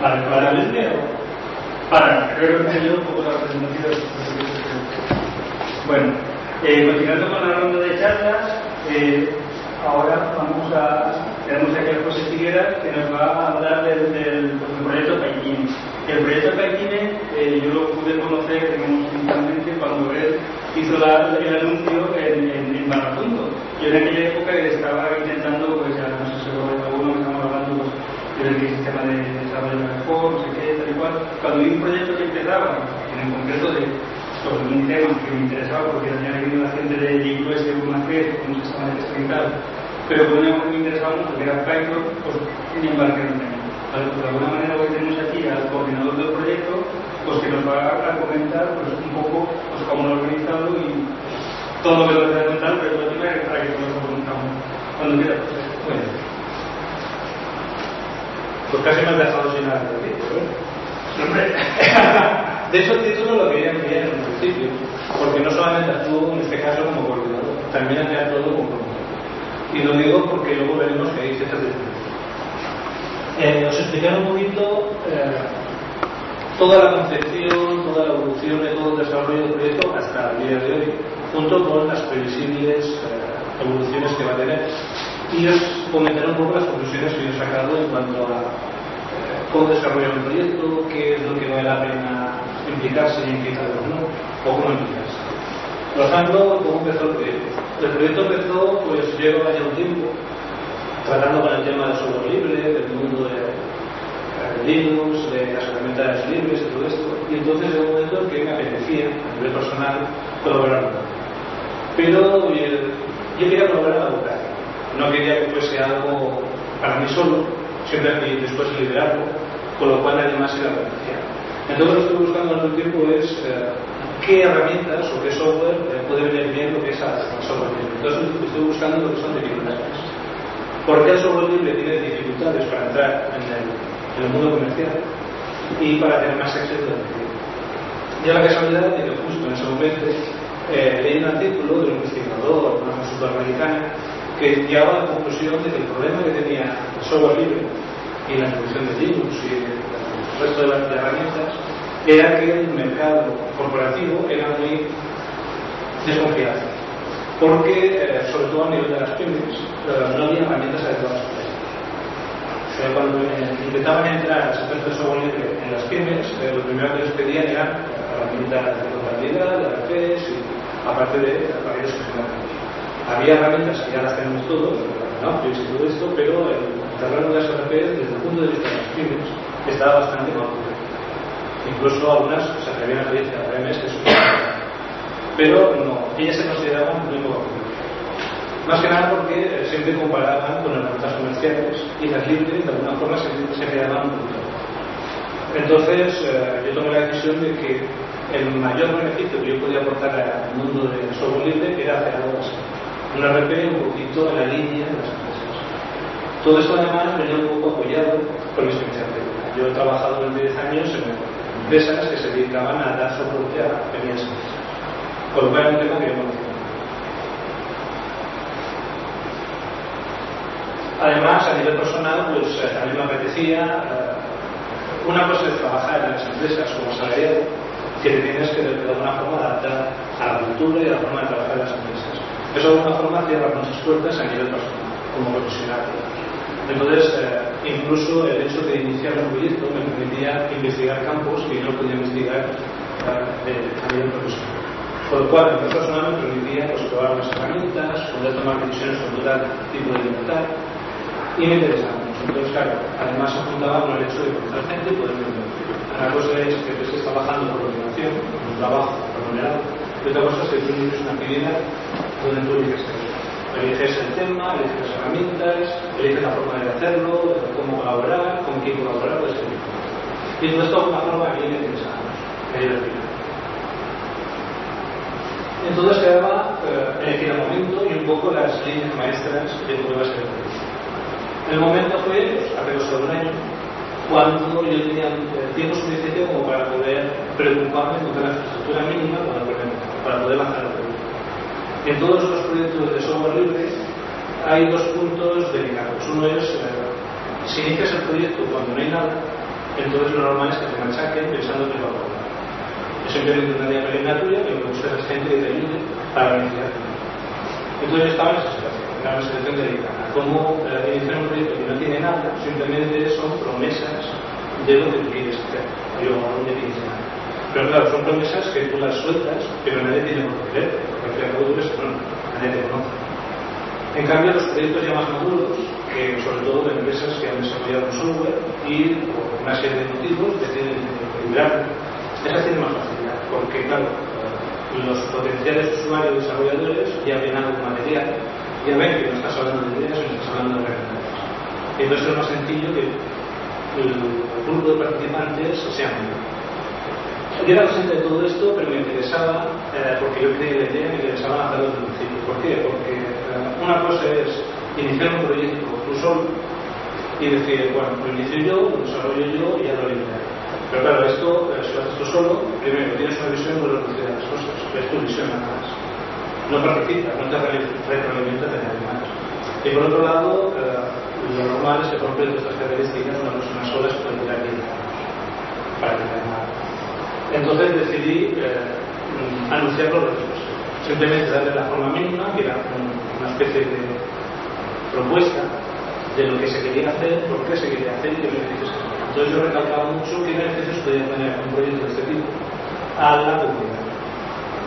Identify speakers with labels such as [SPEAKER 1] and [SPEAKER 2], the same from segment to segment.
[SPEAKER 1] ¿Para el dinero? Creo que yo un poco la presentación. Bueno, continuando con la ronda de charlas, ahora tenemos aquí a José Figueras, que nos va a hablar del proyecto Paikine. El proyecto Paikine yo lo pude conocer inicialmente cuando él hizo el anuncio en Barrapunto. Yo en aquella época estaba intentando, pues ya no sé si alguno que estamos hablando del sistema de desarrollo mejor, no sé qué, tal y cual. Cuando vi un proyecto que empezaba, en concreto sobre un tema que me interesaba, porque tenía venido la gente de iOS de una vez, con un sistema de testing y tal, pero por una cosa que me interesaba mucho, que era Python, pues me embarqué en el. Vale, pues de alguna manera hoy tenemos aquí al coordinador del proyecto, pues que nos va a comentar pues, un poco pues, cómo lo ha organizado y todo lo que lo está contando, pero para que todos lo preguntamos. Cuando quieras, pues. Bueno.
[SPEAKER 2] Pues casi me has dejado sin nada de tiempo, ¿eh? De hecho, el título lo quería enviar en un principio, porque no solamente actúo en este caso como coordinador, también actuó como promotor. Y lo digo porque luego veremos que hay ciertas diferencias. Os explicaré un poquito toda la concepción, toda la evolución y todo el desarrollo del proyecto hasta el día de hoy, junto con las previsibles evoluciones que va a tener. Y os comentaré un poco las conclusiones que yo he sacado en cuanto a cómo desarrollar un proyecto, qué es lo que vale la pena implicarse y implicarlo no, o cómo implicarse. Por ejemplo, ¿cómo empezó el proyecto? El proyecto empezó, pues lleva ya un tiempo, tratando con el tema del software libre, del mundo de Linux, de las herramientas libres y todo esto. Y entonces llegó un momento en que me apetecía, a nivel personal, colaborar con él. Pero yo quería colaborar a la boca. No quería que fuese algo para mí solo, siempre y después liderarlo, con lo cual nadie más se la beneficia. Entonces lo que estoy buscando en el tiempo es qué herramientas o qué software puede venir bien lo que es el software libre. Entonces estoy buscando lo que son dificultades. ¿Por qué el software libre tiene dificultades para entrar en el mundo comercial y para tener más éxito en el proyecto? Ya la casualidad de que justo en ese momento leí un artículo de un investigador, una consultora americana, que llegaba a la conclusión de que el problema que tenía el software libre y la introducción de Linux y el resto de las herramientas era que el mercado corporativo era muy desconfiado, porque sobre todo a nivel de las pymes no había herramientas adecuadas para ellos. Cuando intentaban entrar al sector de software libre en las pymes, lo primero que les pedían eran herramientas de contabilidad, de RPs y aparte de paquetes que se manejan. Había herramientas que ya las tenemos todos, Office y todo esto, pero el terreno de las RPs desde el punto de vista de las pymes estaba bastante mal cubierto. Incluso algunas se atrevían a pedir RMs que superaban, pero no, ellas se consideraban muy poco cubiertas. Más que nada porque siempre comparaban con herramientas comerciales y las libres de alguna forma se quedaban un poquito. Entonces yo tomé la decisión de que el mayor beneficio que yo podía aportar al mundo del software libre era hacer algo así. Un RP un poquito en la línea de las empresas. Todo esto además venía un poco apoyado por mi experiencia técnica. Yo he trabajado durante 10 años en empresas que se dedicaban a dar soporte a pequeñas empresas, con lo cual era un tema que yo conocía. Además, a nivel personal, pues a mí me apetecía una cosa es trabajar en las empresas como asalariado, que te tienes que de alguna forma adaptar a la cultura y a la forma de trabajar en las empresas. Eso de alguna forma cierra muchas puertas a nivel personal, como profesional. Entonces, incluso el hecho de iniciar un proyecto me permitía investigar campos que yo no podía investigar a nivel profesional. Por lo cual, a nivel personal me permitía pues, probar las herramientas, poder tomar decisiones con total tipo de libertad y me interesaba mucho. Entonces, claro, además se juntaba con el hecho de conocer gente y poder vender. Una cosa es que estés trabajando por coordinación, un trabajo remunerado, y otra cosa es que tú tienes una actividad donde tú eliges el tema, eliges las herramientas, eliges la forma de hacerlo, cómo colaborar, con quién colaborar, puedes elegir. Y todo esto de alguna forma a mí me interesaba mucho. Entonces quedaba elegir el momento y un poco las líneas maestras de lo que va a ser el proyecto. El momento fue pues, hace cosa de un año, cuando yo tenía tiempo suficiente como para poder preocuparme con la infraestructura mínima para poder lanzar el proyecto. En todos los proyectos de software libre hay dos puntos delicados. Uno es, si inicias el proyecto cuando no hay nada, Entonces lo normal es que te machaquen pensando que lo va a lograr. Es simplemente una idea pequeña tuya que lo que buscas es gente que te ayude para iniciar. Entonces yo estaba en esa situación, era una situación delicada. Cómo iniciar un proyecto que no tiene nada, simplemente son promesas de lo que tú quieres hacer. Yo aún no tienes nada. Pero claro, son promesas que tú las sueltas, pero nadie tiene por qué leer, porque al cabo tú eres bueno, nadie te conoce. En cambio, los proyectos ya más maduros, que sobre todo de empresas que han desarrollado un software y por una serie de motivos deciden librarlo, esas tienen más facilidad, porque claro, los potenciales usuarios desarrolladores ya ven algo material, ya ven que no estás hablando de ideas, sino estás hablando de herramientas. Entonces es más sencillo que el grupo de participantes sea muy bueno. Yo era consciente de todo esto, pero me interesaba, porque yo creía la idea, me interesaba hacerlo desde el principio. ¿Por qué? Porque una cosa es iniciar un proyecto tú solo y decir, bueno, lo inicio yo, lo desarrollo yo y ya lo lideraré. Pero claro, esto, si lo haces tú solo, primero tienes una visión muy reducida de las cosas, es tu visión nada más. No participas, no te retroalimentas de nadie más. Y por otro lado, lo normal es que por ejemplo de estas características una persona sola se puede tirar 10 años para que nada. Entonces decidí anunciarlo después. Simplemente darle la forma mínima, que era una especie de propuesta de lo que se quería hacer, por qué se quería hacer y qué beneficios se querían. Entonces yo recalcaba mucho qué beneficios podía tener un proyecto de este tipo a la comunidad.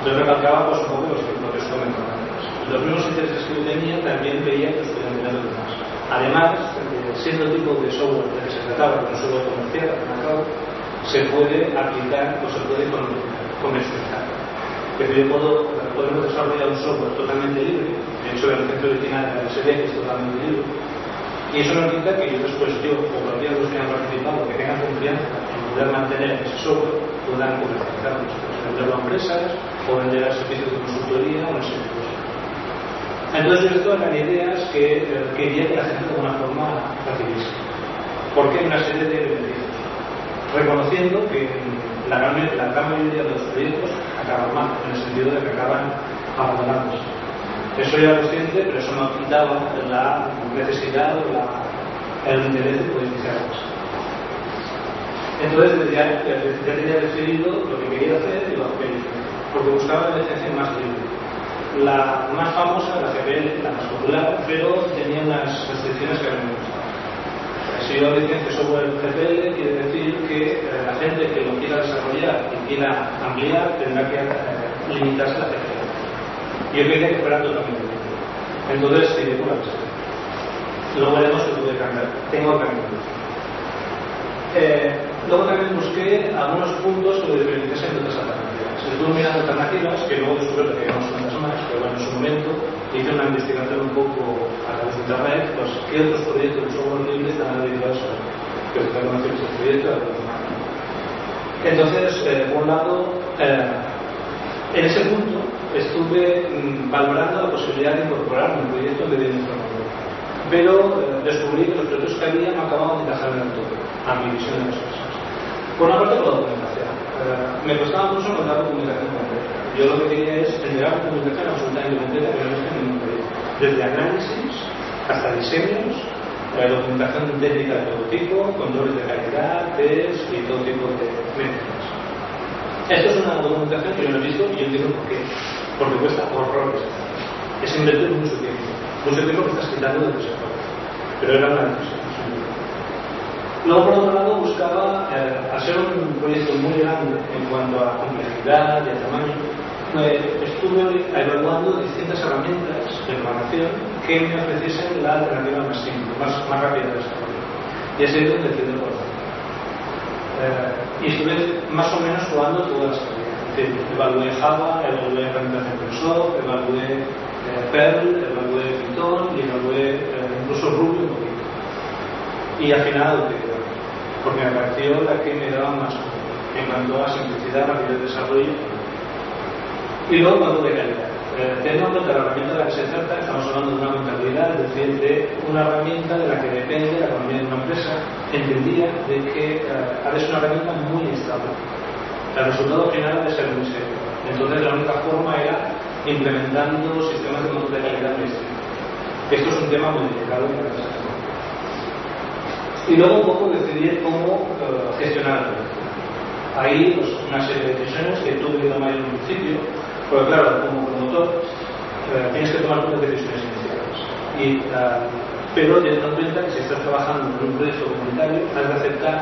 [SPEAKER 2] Entonces recalcaba pues, un poco lo que os comentaba antes. Los mismos intereses que yo tenía también veía que los podían tener los demás. Además, siendo el tipo de software del que se trataba, que no software comercial, al fin y al cabo, se puede aplicar o se puede comercializar. Es decir, podemos desarrollar un software totalmente libre. De hecho, el centro original de la SDF es totalmente libre. Y eso no quita que yo después, o cualquiera de los que han participado, que tengan confianza en poder mantener ese software, puedan comercializarlo. Venderlo a empresas o vender servicios de consultoría o no sé qué cosa. Entonces, esto eran ideas que quería que la gente de alguna forma facilise. Porque hay una serie de beneficios. Reconociendo que la gran mayoría de los proyectos acaban mal, en el sentido de que acaban abandonándose. Eso ya era consciente, pero eso no quitaba la necesidad o el interés de poder iniciar cosas. Entonces ya tenía decidido lo que quería hacer y lo que quería hacer, porque buscaba la licencia más libre. La más famosa, la GPL, la más popular, pero tenía unas restricciones que a mí me gustaban. Si yo licencia software GPL, quiere decir que la gente que lo quiera desarrollar y quiera ampliar tendrá que limitarse a la GPL. Yo quería que fuera totalmente libre. Entonces, sí, por la cosa. Luego veremos que puede cambiar. Tengo que cambiar. Luego también busqué algunos puntos que lo diferenciasen de otras alternativas. Estuve mirando alternativas, que luego descubrí que habíamos unas más, pero bueno, en su momento hice una investigación un poco a través de internet, pues qué otros proyectos de software libre están dedicados a que se conocen estos proyectos a los demás. Entonces, por un lado, en ese punto estuve valorando la posibilidad de incorporar un proyecto de información, pero descubrí que los proyectos que había no acababan de encajar en el todo, a mi visión de las cosas. Por una parte, la documentación. Me costaba mucho encontrar documentación completa. Yo lo que quería es generar documentación absolutamente completa que no esté en ningún proyecto. Desde análisis hasta diseños, documentación técnica de todo tipo, controles de calidad, test y todo tipo de métodos. Esto es una documentación que yo no he visto y yo entiendo por qué. Porque cuesta horrores. Es invertir mucho tiempo que estás quitando del sector. Pero era una decisión. Luego, por otro lado, buscaba, al ser un proyecto muy grande en cuanto a complejidad y a tamaño, estuve evaluando distintas herramientas de programación que me ofreciesen la alternativa más simple, más rápida de desarrollo. Y así es donde decidí por y estuve más o menos jugando todas las herramientas. Evalué Java, evalué herramientas de Microsoft, evalué Perl, evalué Python y evalué incluso Ruby un poquito. Y al final porque me pareció la que me daba más en cuanto a simplicidad, rapidez de desarrollo y luego cuanto de calidad. Teniendo en cuenta la herramienta de la que se trata, estamos hablando de una contabilidad, es decir, de una herramienta de la que depende la economía de una empresa, entendía de que ha de ser una herramienta muy estable. El resultado final ha de ser muy serio. Entonces la única forma era implementando sistemas de control de calidad muy estrictos. Esto es un tema muy delicado en la empresa. Y luego un poco decidir cómo gestionar el proyecto. Ahí pues, una serie de decisiones que tuve que tomar en un principio, porque claro, como promotor tienes que tomar muchas decisiones iniciales. Pero teniendo en cuenta que si estás trabajando en un proyecto comunitario, has de aceptar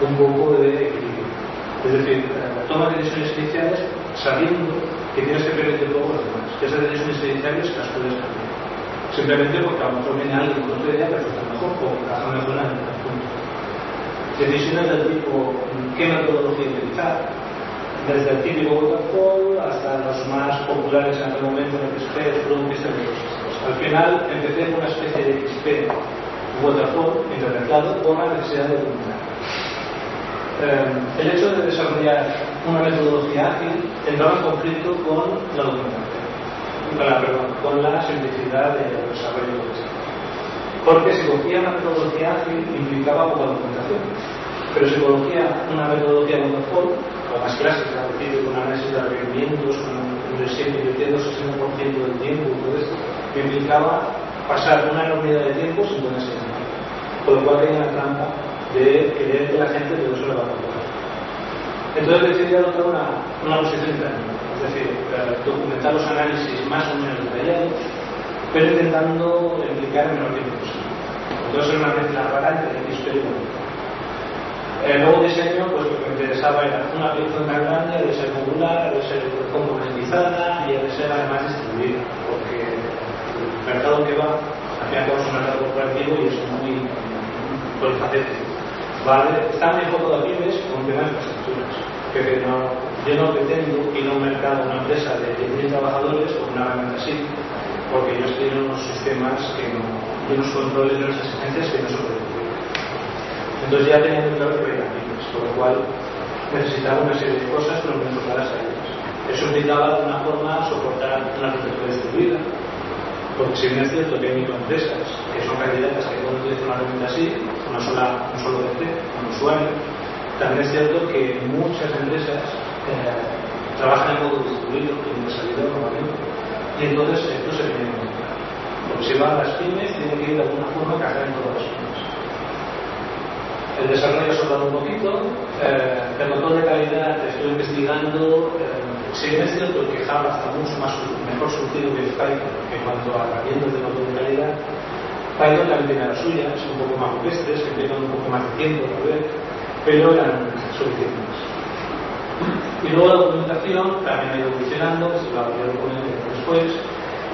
[SPEAKER 2] un poco de equilibrio. Es decir, toma decisiones iniciales sabiendo que tienes que permitir luego los demás. Que esas decisiones iniciales las puedes cambiar. Simplemente porque a lo mejor viene alguien con otra idea que resulta mejor o encaja mejor en el punto. Decisiones del tipo qué metodología utilizar, desde el típico waterfall hasta los más populares en aquel momento en XP, Scrum, Al final empecé con una especie de XP waterfall interpretado por la necesidad de documentar. El hecho de desarrollar una metodología ágil entraba en conflicto con la documentación, con la simplicidad del desarrollo de esto. Porque si cogía una metodología ágil implicaba poca documentación, pero si cogía una metodología waterfall o más clásica, es decir, con análisis de requerimientos, con invirtiendo 60% del tiempo y todo esto, que implicaba pasar una enormidad de tiempo sin poder enseñar. Por lo cual tenía la trampa de creer que la gente todo eso lo va a comprobar. Entonces decidí adoptar una posición intermedia, es decir, documentar los análisis más o menos detallados, pero intentando implicar el menor tiempo posible. Entonces era una mezcla rara entre XP y Word. Luego diseño, pues lo que me interesaba era una aplicación tan grande, ha de ser modular, ha de ser componentizada y ha de ser además distribuida, porque el mercado que va, al final es un mercado corporativo y es muy polifacético. Vale, está muy enfocado a pymes con temas de infraestructuras. Yo no pretendo ir a un mercado, una empresa de 10.000 trabajadores o una herramienta así, porque ellos tienen unos sistemas y unos controles y unas exigencias que no se pueden cumplir. Entonces ya tenía muy claro que iba a ir a pymes, por lo cual necesitaba una serie de cosas pero muy enfocadas a ellas. Eso implicaba de alguna forma soportar una arquitectura distribuida, porque si bien es cierto que hay microempresas que son candidatas que pueden utilizar una herramienta así, un solo DC, un usuario, también es cierto que muchas empresas trabajan en modo distribuido, tienen que salir normalmente, y entonces esto se tiene que encontrar. Porque si van las pymes, tienen que ir de alguna forma a cajar en todas las pymes. El desarrollo ha sobrado un poquito, el control de calidad estoy investigando. Si bien es cierto que Java está mucho mejor surtido que Python en cuanto a herramientas de control de calidad, Python también tiene las suyas, un poco más rupestres, que implican un poco más de tiempo tal vez, pero eran suficientes. Y luego la documentación también ha ido evolucionando, se la voy a poner después.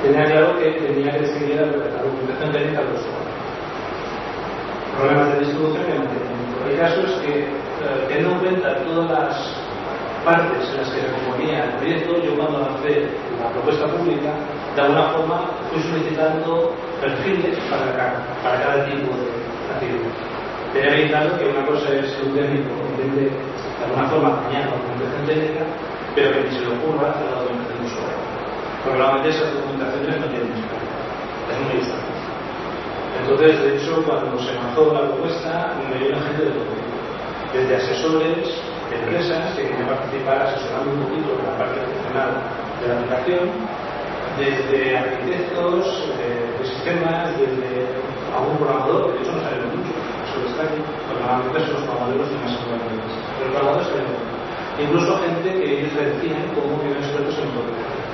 [SPEAKER 2] Tenía claro que tenía que seguir la documentación técnica del usuario. Problemas de distribución y mantenimiento. El caso es que, teniendo en cuenta todas las partes en las que se componía el proyecto, yo cuando lancé la propuesta pública, de alguna forma fui solicitando perfiles para cada tipo de actividad. Tenía bien claro que una cosa es un técnico que intente de alguna forma apañar la documentación técnica, pero que ni se le ocurra hacer la documentación de usuario. Porque realmente esas documentaciones no tienen espacio. Es muy distante. Entonces, de hecho, cuando se lanzó la propuesta, me vino gente de todo tipo. Desde asesores de empresas que querían participar asesorando un poquito en la parte funcional de la aplicación, desde arquitectos de sistemas, desde algún programador, que de hecho no salen muchos, eso está aquí, normalmente son los programadores de más importantes. Los programadores salen muchos. Incluso gente que ellos se definen como que son expertos en programación.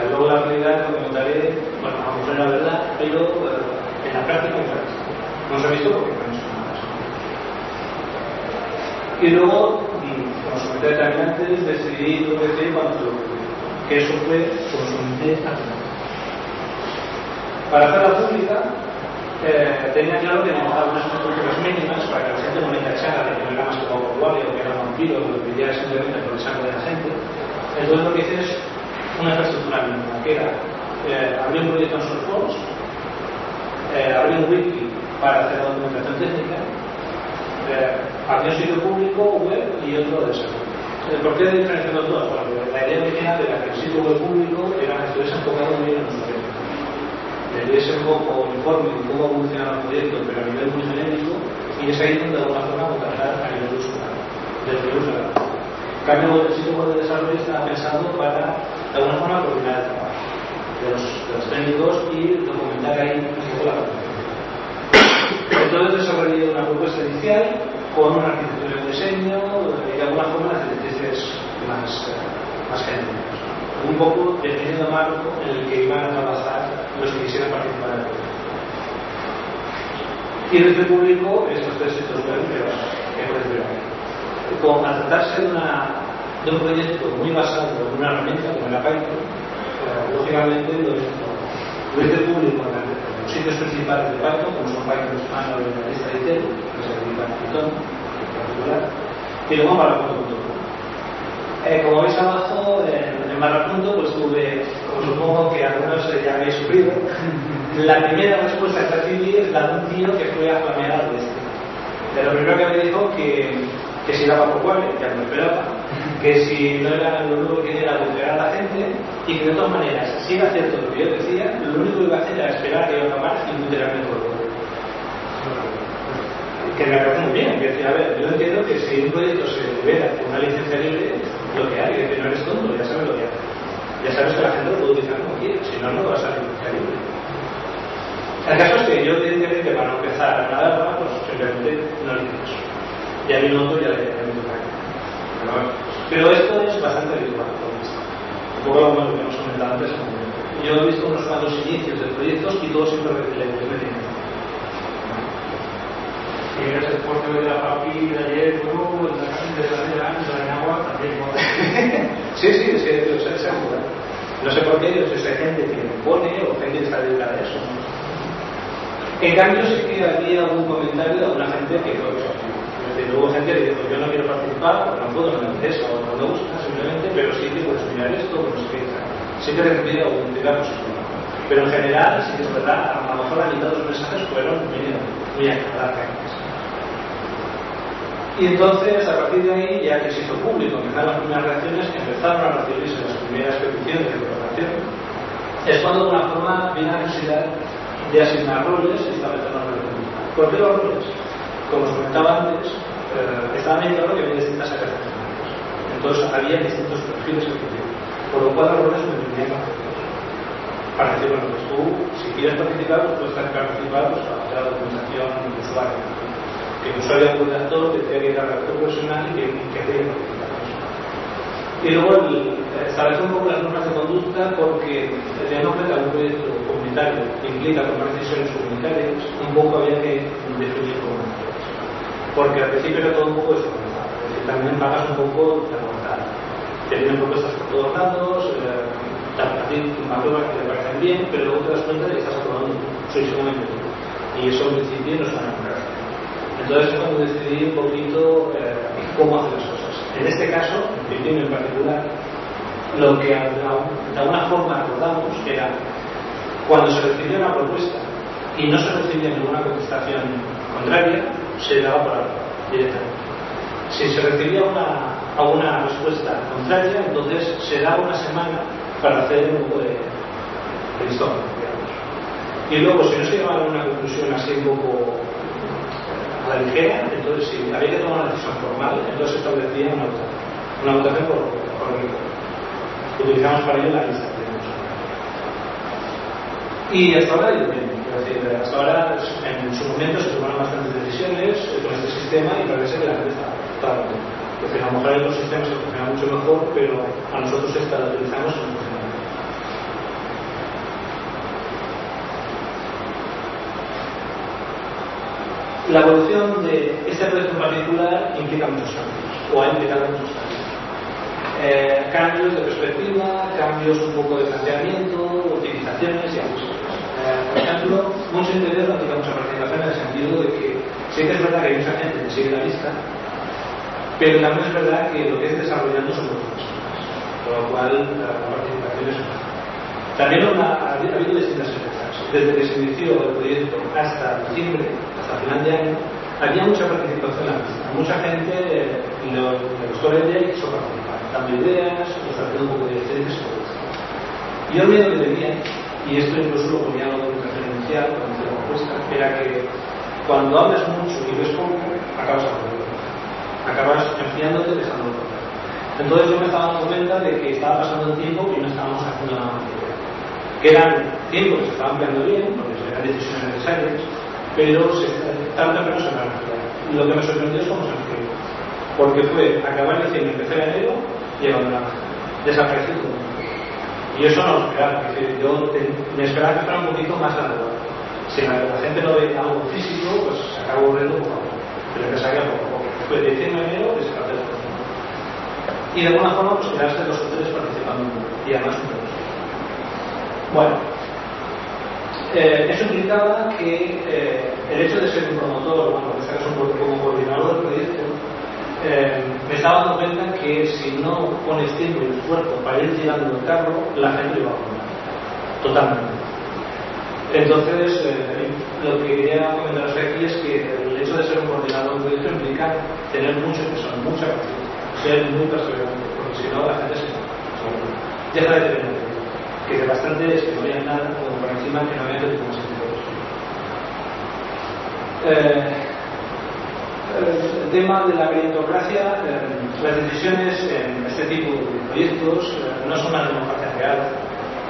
[SPEAKER 2] Luego la realidad lo comentaré, bueno, a lo mejor la verdad, pero en la práctica no se ha visto porque no es nada. Y luego, como os comenté también antes, decidí lo que decía cuando que eso fue consumir a para hacerla pública, tenía claro que necesitaba unas estructuras mínimas para que la gente no me tachara de que no era más que poco guardia o que era un vampiro o que ya simplemente por el sangre de la gente. Entonces lo que hice es una infraestructura mínima, que era abrir un proyecto en SourceForge, abrir un wiki para hacer la documentación técnica, abrir un sitio público, web y otro de desarrollo. ¿Por qué diferenciando todas? Bueno, la idea original era que el sitio web público estuviese enfocado muy bien en nuestro proyecto. Le diese un poco informe de cómo evolucionaba el proyecto, pero a nivel muy genérico, y es ahí donde de alguna forma contratar a nivel de usuario, desde el usuario. En cambio, el sitio web de desarrollo estaba pensado para, de alguna forma, coordinar el trabajo de los técnicos y documentar ahí un poco la participación. Entonces desarrollé una propuesta inicial con una arquitectura de diseño y de alguna forma las directrices más genéricas. Un poco definiendo el marco en el que iban a trabajar los que quisieran participar en el proyecto. Y en este público, estos tres sitios web que puedes ver aquí. Como al tratarse de un proyecto muy basado en una herramienta como la Python, lógicamente lo hice público en los sitios principales de Python, como son Python España o la lista de Intel, que se dedica a Python en particular, y luego en Barrapunto.com. Como veis abajo, en Barrapunto, pues tuve, como supongo que algunos ya habéis sufrido, la primera respuesta que recibí es la de un tío que fue a flamear al este. Lo primero que me dijo que si daba por cual, ya no esperaba, que si no era lo único que quería era golpear a la gente y que de todas maneras, si era cierto lo que yo decía, lo único que iba a hacer era esperar a que yo acabara y mutearme todo. Que me parece muy bien, que decir, a ver, yo entiendo que si un proyecto se libera con una licencia libre, lo que hay, que no eres tonto, ya sabes lo que hay. Ya sabes que la gente lo puede utilizar como quiere, si no, no va a ser licencia libre. El caso es que yo evidentemente para no empezar a nadar, pues simplemente no le hice eso. Ya mi noto ya le pero esto es bastante habitual, un poco como lo que hemos comentado antes. Yo he visto unos cuantos inicios de proyectos y todos siempre repiten.
[SPEAKER 1] Y el transporte de la papi de ayer, luego de la agua también.
[SPEAKER 2] Sí, es que es seguro. No sé por qué, hay gente que me pone o gente que está dedicada a eso. En cambio, sí que había algún comentario de alguna gente que no lo sabía. Hubo gente que dijo, yo no quiero participar, no puedo, no me interesa o no me gusta simplemente, pero sí que puedes mirar esto, no sé qué. Sí que recibí algún digamos, pero en general, sí que es verdad, a lo mejor la mitad de los mensajes fueron muy académicos. Y entonces, a partir de ahí, ya que se hizo público, empezaron las primeras reacciones, que empezaron a recibirse las primeras peticiones de colaboración, es cuando de alguna forma viene la necesidad de asignar roles y establecer una relación. ¿Por qué los roles? Como os comentaba antes, estaba bien claro que había distintas áreas de entonces había distintos perfiles ejecutivos, por lo cual los roles me tenían para decir, bueno, pues tú, si quieres participar, pues puedes participar pues, para hacer la documentación del usuario. Que el usuario es un redactor, que tenga que ir al redactor profesional y que tenga que participar. Y luego establecer un poco las normas de conducta porque teniendo en cuenta un proyecto comunitario que implica tomar decisiones comunitarias, un poco había que definir cómo. Porque al principio era todo un poco desorganizado, es decir, también pagas un poco de voluntad. Te vienen propuestas por todos lados, a ti pruebas que te parecen bien, pero luego te das cuenta de que estás aprobando soy seguramente tú. Y eso en principio no suena muy raro. Entonces es cuando decidí un poquito cómo hacer las cosas. En este caso, en principio en particular, lo que de alguna forma acordamos era cuando se recibía una propuesta y no se recibía ninguna contestación contraria, se daba por algo directamente. Si se recibía alguna respuesta contraria, entonces se daba una semana para hacer un poco de listón, digamos. Y luego, si no se llegaba a una conclusión así un poco a la ligera, entonces si había que tomar una decisión formal, entonces se establecía una votación por el utilizamos para ello la lista. Y hasta ahora, es decir, hasta ahora en su momento se tomaron bastantes decisiones con este sistema y parece que la gente está contenta. Es decir, a lo mejor hay otros sistemas que funcionan mucho mejor, pero a nosotros esta la utilizamos en funcionamiento. La evolución de este proyecto en particular implica muchos cambios, o ha implicado muchos cambios. Cambios de perspectiva, cambios un poco de planteamiento, utilizaciones y abusos. Por ejemplo, mucho interés no tiene mucha participación en el sentido de que sí que es verdad que hay mucha gente que sigue la lista, pero también es verdad que lo que es desarrollando son otras personas, por lo cual la participación es una. También ha habido distintas empresas. Desde que se inició el proyecto hasta diciembre, hasta final de año, había mucha participación en la lista. Mucha gente le gustó la idea y quiso participar, dando ideas, haciendo un poco de diferentes cosas. Y yo el miedo que tenía, y esto incluso lo ponía en la documentación inicial, cuando hice la propuesta, era que cuando hablas mucho y ves poco, acabas hablando. Acabas enfriándote y dejándolo todo. Entonces yo me estaba dando cuenta de que estaba pasando el tiempo y no estábamos haciendo nada más. Que eran tiempos que se estaban empleando bien, porque eran decisiones necesarias, pero tarde o temprano se van a enfriar. Y lo que me sorprendió es cómo se enfrió. Porque fue acabar el diciembre, empezar en enero y abandonar. Desapareció todo. Y eso no lo esperaba. Es decir, yo me esperaba que fuera un poquito más gradual. Si la gente no ve algo físico, pues se acaba aburriendo poco a poco. Pero empezaría poco a poco. Después de diciembre a enero, desapareció todo. Y de alguna forma, pues quedarse los hoteles participando un poco. Y además un poco. Bueno. Eso implicaba que el hecho de ser un promotor, bueno, en este caso como coordinador del proyecto, me estaba dando cuenta que si no pones tiempo y esfuerzo para ir tirando el carro, la gente lo va a abandonar. Totalmente. Entonces, lo que quería comentaros aquí es que el hecho de ser un coordinador del proyecto implica tener mucho peso, mucha paciencia, ser muy perseverante, porque si no la gente se deja de tener que de bastante es que no había nada, como por encima que no había que tener el tema de la meritocracia, las decisiones en este tipo de proyectos no son una democracia real,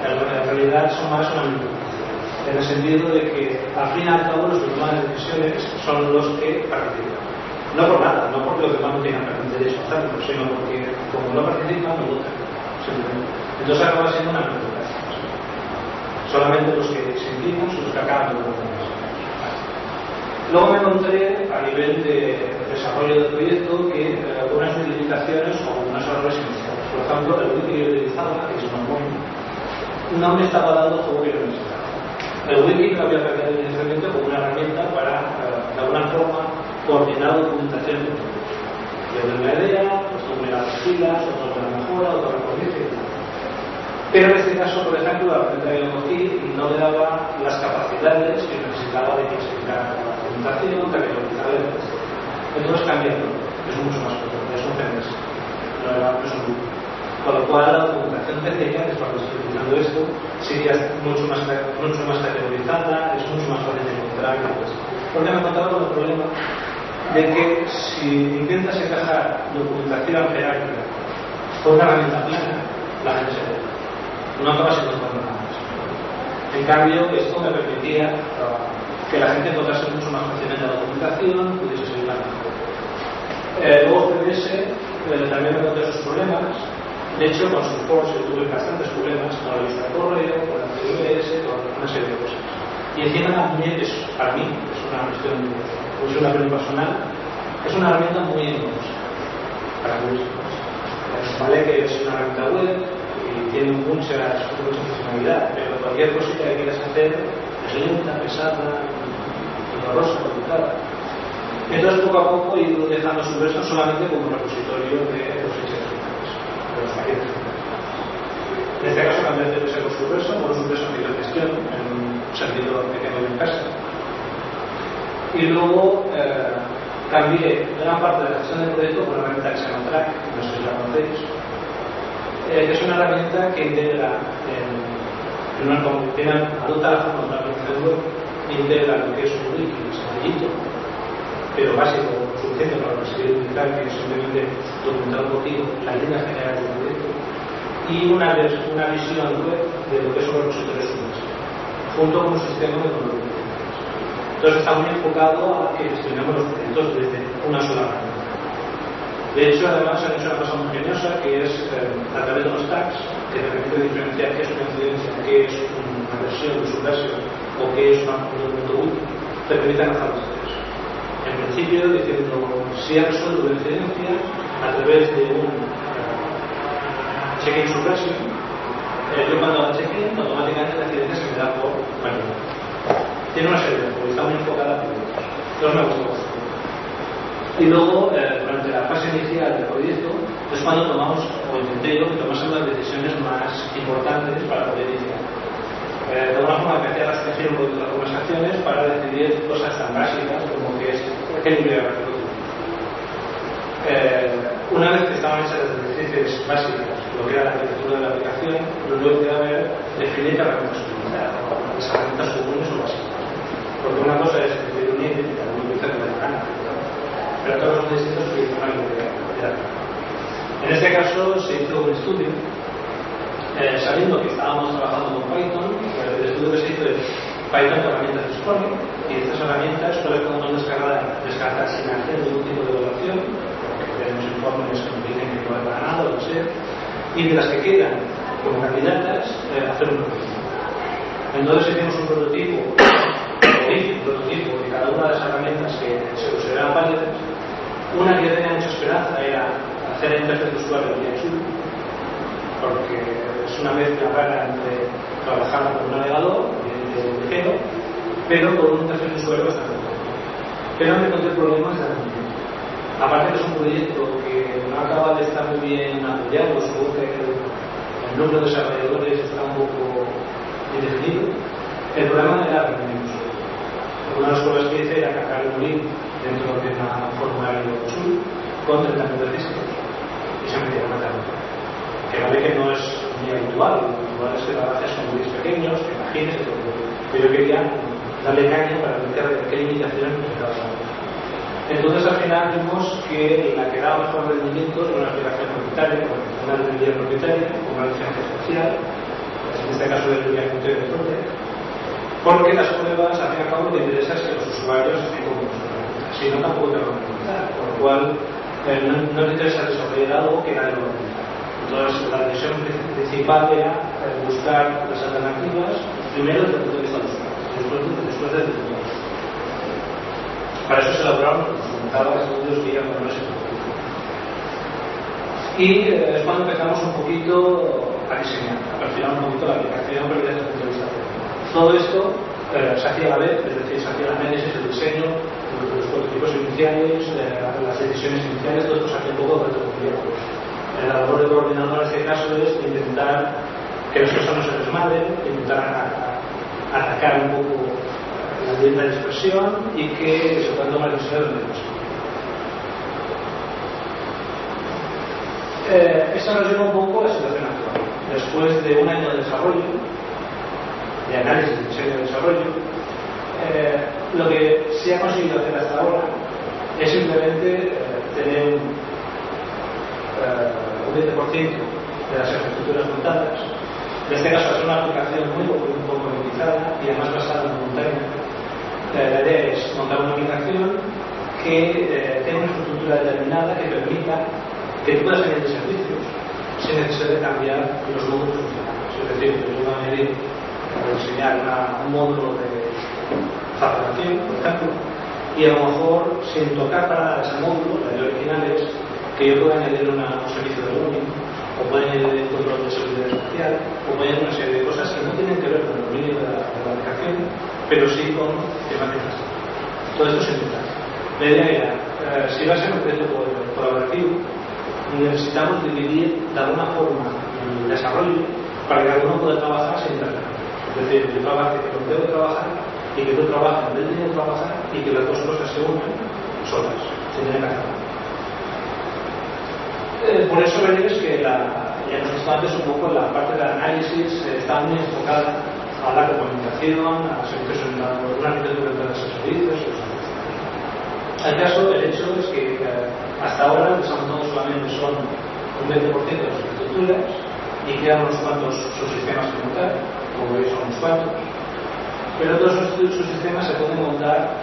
[SPEAKER 2] en realidad son más una meritocracia, en el sentido de que al fin y al cabo los que toman las decisiones son los que participan. No por nada, no porque los demás no tengan derecho a hacerlo, sino porque como no participan, no votan. Simplemente. Entonces acaba siendo una meritocracia. Solamente los que se indican son los que acaban de votar. Luego me encontré a nivel de desarrollo del proyecto que algunas limitaciones o algunos errores iniciales. Por ejemplo, el wiki que yo utilizaba, que es no me estaba dando el juego que yo necesitaba. El wiki lo había creado inicialmente como una herramienta para, de alguna forma, coordinar documentación de todo. Yo doy una idea, pues doy las filas, otro de la mejora, otro de la corrección. Pero en este caso, por ejemplo, la herramienta que yo cogí no le daba las capacidades que necesitaba de clasificar la documentación, de categorizar el texto. Entonces cambiando, es mucho más potente, es un CMS, no era un grupo. Con lo cual la documentación técnica, que es cuando estoy utilizando esto, sería mucho más categorizada, es mucho más fácil de encontrar. Porque me encontraba con el problema de que si intentas encajar documentación jerárquica con una herramienta plana, la gente se ve. No acaba siendo nada más. En cambio, esto me permitía que la gente encontrase mucho más fácilmente la documentación, pudiese seguir la mejor. Luego CDS también me encontré esos problemas. De hecho, con support tuve bastantes problemas con la lista de correo, con la CDS, con una serie de cosas. Y encima también, para mí, es una cuestión, es una opinión personal, es una herramienta muy engorrosa para muchas cosas. Vale que es una herramienta web, tiene mucha funcionalidad, pero cualquier cosita que quieras hacer es lenta, pesada, dolorosa, complicada. Entonces, poco a poco, he ido dejando su versión solamente como repositorio de los hechos finales, de los paquetes finales. En este caso, cambié de ser por su verso de gestión en un servidor que tengo en casa. Y luego cambié gran parte de la gestión del proyecto por una herramienta que se llama Track, no sé si la conocéis. Es una herramienta que integra, adopta la forma de una aplicación web, integra lo que es un wiki sencillito, pero básico, suficiente para conseguir utilizar, que es simplemente documentar un poquito las líneas generales del proyecto, y una visión web de lo que son los repositorios web, junto con un sistema de control. Entonces está muy enfocado a que gestionemos los proyectos desde una sola herramienta. De hecho, además han hecho una cosa muy ingeniosa, que es a través de los tags, que te permite diferenciar qué es una incidencia, qué es una versión, un subversión, o qué es un documento útil, te permiten hacer los tres. En principio, diciendo, si ha resuelto la incidencia a través de un check-in subversión, yo cuando hago check-in, automáticamente la incidencia se me da por mañana. Tiene una serie de porque está muy enfocada a proyectos. Entonces me gusta bastante. Y luego, durante la fase inicial del proyecto, es cuando tomamos, o intenté yo, que tomásemos las decisiones más importantes para poder iniciar. De alguna forma empecé a restringir un poquito las conversaciones para decidir cosas tan básicas como que es qué nivel de gráfico tenemos. Una vez que estaban hechas las directrices básicas, lo que era la arquitectura de la aplicación, luego queda ver definir qué herramientas utilizar, las herramientas comunes o básicas. Porque una cosa es definir un índice que cada uno utiliza de la gana, pero todos los distintos utilizan algo de la gana. En este caso se hizo un estudio, sabiendo que estábamos trabajando con Python, el estudio que se hizo es Python de herramientas dispone y estas herramientas solo podemos descartar sin hacer ningún tipo de evaluación, porque tenemos informes que nos dicen que no es para nada, o lo que sea, y de las que quedan como candidatas, hacer un prototipo. Entonces hicimos un prototipo de cada una de las herramientas que se consideraban válidas. Una que yo tenía mucha esperanza era hacer el interfaz de usuario vía Joule, porque es una mezcla rara entre trabajar con un navegador de cero, pero con un interfaz de usuario bastante bueno. Pero me encontré problemas de rendimiento. Aparte que es un proyecto que no acaba de estar muy bien apoyado, supongo que el número de desarrolladores está un poco indefinido. El problema era rendimiento. Una de las cosas que hice era cargar un link dentro de un formulario Joule con 30 registros y se metía a matar. Que vale que no es muy habitual, lo habitual es que trabajes con links pequeños, que imagines, pero yo quería darle caña para ver qué limitaciones necesitaba. Entonces al final vimos que la que daba mejor rendimiento era una aplicación propietaria, una librería propietaria, con una licencia especial, en este caso de librería de porque las pruebas, al fin y al cabo, lo que interesa es que los usuarios estén cómodos. Si no, tampoco te lo van a utilizar, por lo cual no les interesa desarrollar algo que nadie lo va a utilizar. Entonces, la decisión principal era buscar las alternativas, primero desde el punto de vista del usuario, después desde el negocio. Para eso se elaboraron los resultados estudios que iban con ese producto. Y es cuando empezamos un poquito a diseñar, a perfilar un poquito la aplicación, pero desde el punto de vista técnico. Todo esto se hacía a la vez, es decir, se hacía el análisis, el diseño, los prototipos iniciales, las decisiones iniciales, todo esto se hacía un poco de retrocopiado. La labor del coordinador en este caso es intentar que las cosas no se desmadren, intentar atacar un poco la libertad de expresión y que se puedan tomar decisiones de los. Eso nos lleva un poco a la situación actual. Después de un año de desarrollo, de análisis de diseño de desarrollo, lo que se ha conseguido hacer hasta ahora es simplemente tener un 20% de las infraestructuras montadas. En este caso es una aplicación muy poco monetizada y además basada en montaña. La idea es montar una aplicación que tenga una infraestructura determinada que permita que tú puedas añadir servicios sin necesidad de cambiar los módulos funcionales. Es decir, yo voy a añadir diseñar un módulo de facturación, por ejemplo, y a lo mejor sin tocar para nada ese módulo, la idea original es que yo pueda añadir un servicio de roaming, o pueda añadir un control de seguridad social, o pueda añadir una serie de cosas que no tienen que ver con el dominio de la aplicación, pero sí con temáticas. Todo esto se intenta. La idea era, si va a ser un proyecto colaborativo, necesitamos dividir de alguna forma el desarrollo para que cada uno pueda trabajar sin internet. Es decir, yo trabajo que yo debo trabajar y que tú trabajes en vez de trabajar y que las dos cosas se unan solas, sin tener que hacer nada. Por eso veréis que ya nos está antes un poco la parte de análisis está muy enfocada a la comunicación, a servicios en una arquitectura de esos servicios. El caso, el hecho es que hasta ahora les han montado solamente son un 20% de las infraestructuras y quedan unos cuantos subsistemas que montar, como veis son unos cuantos, pero todos esos subsistemas se pueden montar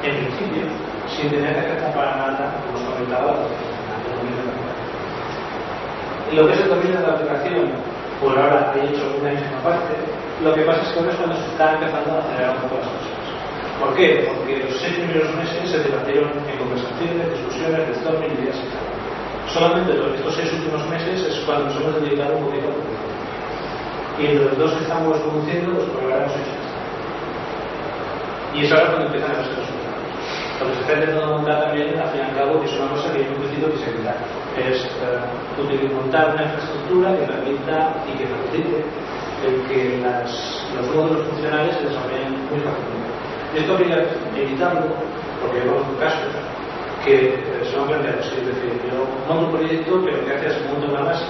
[SPEAKER 2] en principio sin tener que hacer para nada, como os comentaba, el dominio de la aplicación. Y lo que es el dominio de la aplicación, por ahora he hecho una ínfima parte, lo que pasa es que ahora es cuando se está empezando a acelerar un poco las cosas. ¿Por qué? Porque los 6 primeros meses se debatieron en conversaciones, discusiones, brainstorming y ideas y tal. Solamente estos 6 últimos meses es cuando nos hemos dedicado un poquito a producir. Y entre los dos que estamos produciendo, pues por ahora hemos hecho esto. Y es ahora cuando empiezan a verse los resultados. Lo que se está intentando montar también, al fin y al cabo, que es una cosa que yo he decidido que se evita. Es montar una infraestructura que permita y que facilite el que los módulos funcionales se desarrollen muy fácilmente. Esto habría que evitarlo, porque yo conozco casos que se van a plantear así, es decir, yo monto un proyecto, pero que hace es monto una base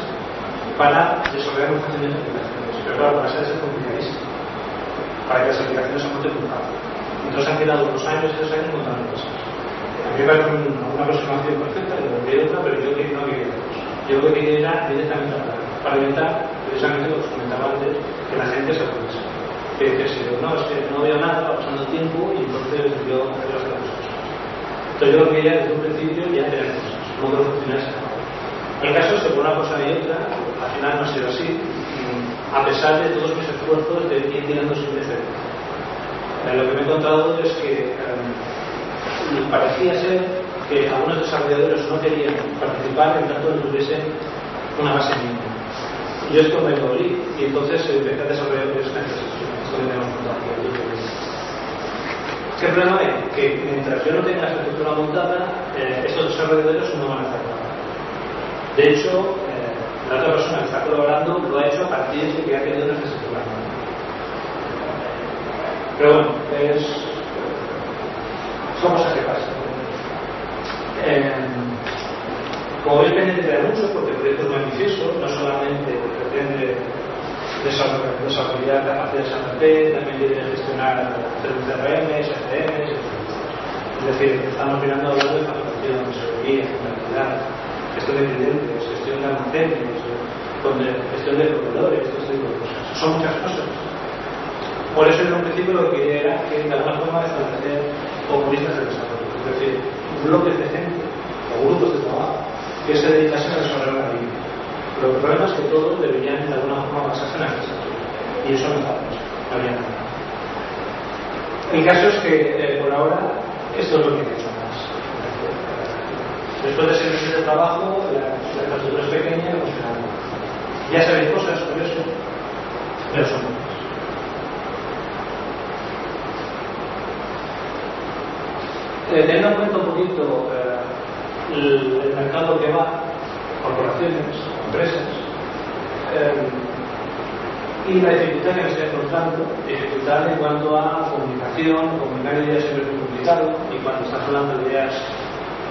[SPEAKER 2] para desarrollar un funcionamiento de aplicaciones. Pero claro, para ser es complicadísimo, para que las aplicaciones se monten muy fácil. Entonces han quedado 2 años y 3 años montando cosas. A mí me parece una aproximación perfecta, yo no quería otra, pero yo no quería dos. Yo lo que quería era directamente para evitar precisamente lo que os comentaba antes, que la gente se aproveche. que dices, no, es que no veo nada, va pasando el tiempo y entonces yo hacer las cosas. Entonces yo creo que ya desde un principio ya tenemos cosas, no creo que funcione esa. El caso es que por una cosa y otra, al final no ha sido así, a pesar de todos mis esfuerzos de ir tirando sin deseo. Lo que me he encontrado es que parecía ser que algunos desarrolladores no querían participar en tanto no tuviesen una base mínima. Yo esto me dolí y entonces empecé a desarrollar varios métodos. Esto que tenemos montado aquí. ¿Qué problema hay? Que mientras yo no tenga esa estructura montada, estos desarrolladores no van a hacer nada. De hecho, la otra persona que está colaborando lo ha hecho a partir de que ha tenido una estructura. Pero bueno, son cosas que pasan. Como veis, pendiente de mucho, porque el proyecto es muy ambicioso, no solamente pretende desarrollar capacidades APP, también tiene que gestionar CRMs, SCMs, es decir, estamos mirando hablando de facturación, tesorería, contabilidad, gestión de clientes, gestión de almacenes, gestión de proveedores, todo este tipo de cosas. Son muchas cosas. Por eso en un principio lo que era que de alguna forma establecer comunistas de desarrollo, es decir, bloques de gente o grupos de trabajo que se dedicasen a desarrollar la vida. Pero el problema es que todos deberían de alguna forma basarse en el desarrollo. Y eso no está mucho, no habría nada. El caso es que por ahora esto es lo que he hecho más. Después de 6 meses de trabajo, la infraestructura es pequeña y funciona. Ya sabéis cosas por eso, pero son muchas. Teniendo en cuenta un poquito el mercado que va, corporaciones, empresas, y la dificultad que me estoy encontrando, dificultad en cuanto a comunicar ideas siempre es muy complicado, y cuando estás hablando de ideas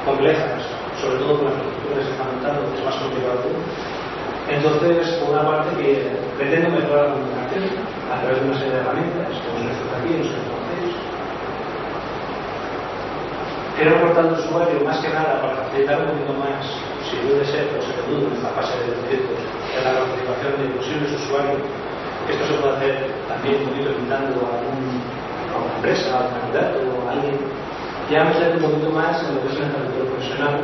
[SPEAKER 2] complejas, sobre todo con las estructuras que se están montando, es más complicado. Entonces, por una parte, que pretendo mejorar la comunicación a través de una serie de herramientas, como estos aquí, los que conocéis. Quiero aportar al usuario más que nada para facilitar un poquito más, si puede ser, o se duda en esta fase de proyectos, en la participación de posibles usuarios. Esto se puede hacer también un poquito invitando a una empresa, a un candidato o a alguien. Ya meter un poquito más en lo que es el territorio profesional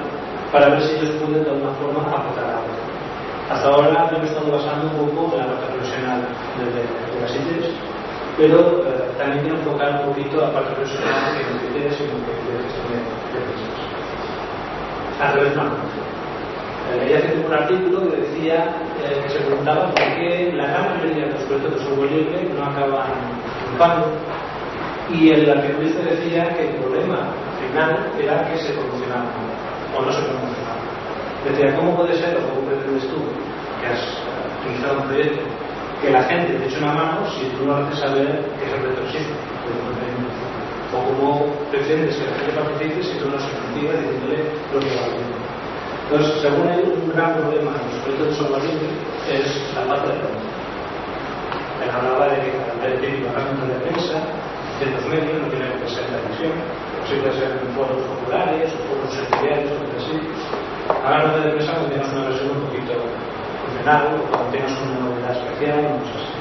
[SPEAKER 2] para ver si ellos pueden de alguna forma aportar algo. Hasta ahora yo me he estado basando un poco en la parte profesional de las ITs, pero también quiero enfocar un poquito la parte profesional que nos interesa y que de gestión de empresas. A través de una ya hace un artículo que decía que se preguntaba por qué la gran mayoría de los proyectos de software libre no acaban triunfando, y el articulista decía que el problema final era que se promocionaba o no se promocionaba. Decía, ¿cómo puede ser, o cómo pretendes tú, que has utilizado un proyecto, que la gente te eche una mano si tú no haces saber que ese proyecto existe? O cómo pretendes que la gente participe si tú no se incentivas diciéndole lo que va a hacer. Entonces, según él, un gran problema en los proyectos de software libre es la falta de promoción. Él hablaba de que el típico herramienta de prensa, ciertos medios, no tiene que ser televisión, sí puede ser en foros populares o foros sectoriales o cosas así. Ahora no de prensa cuando tengas una versión un poquito funcional o cuando tengas una novedad especial o cosas así.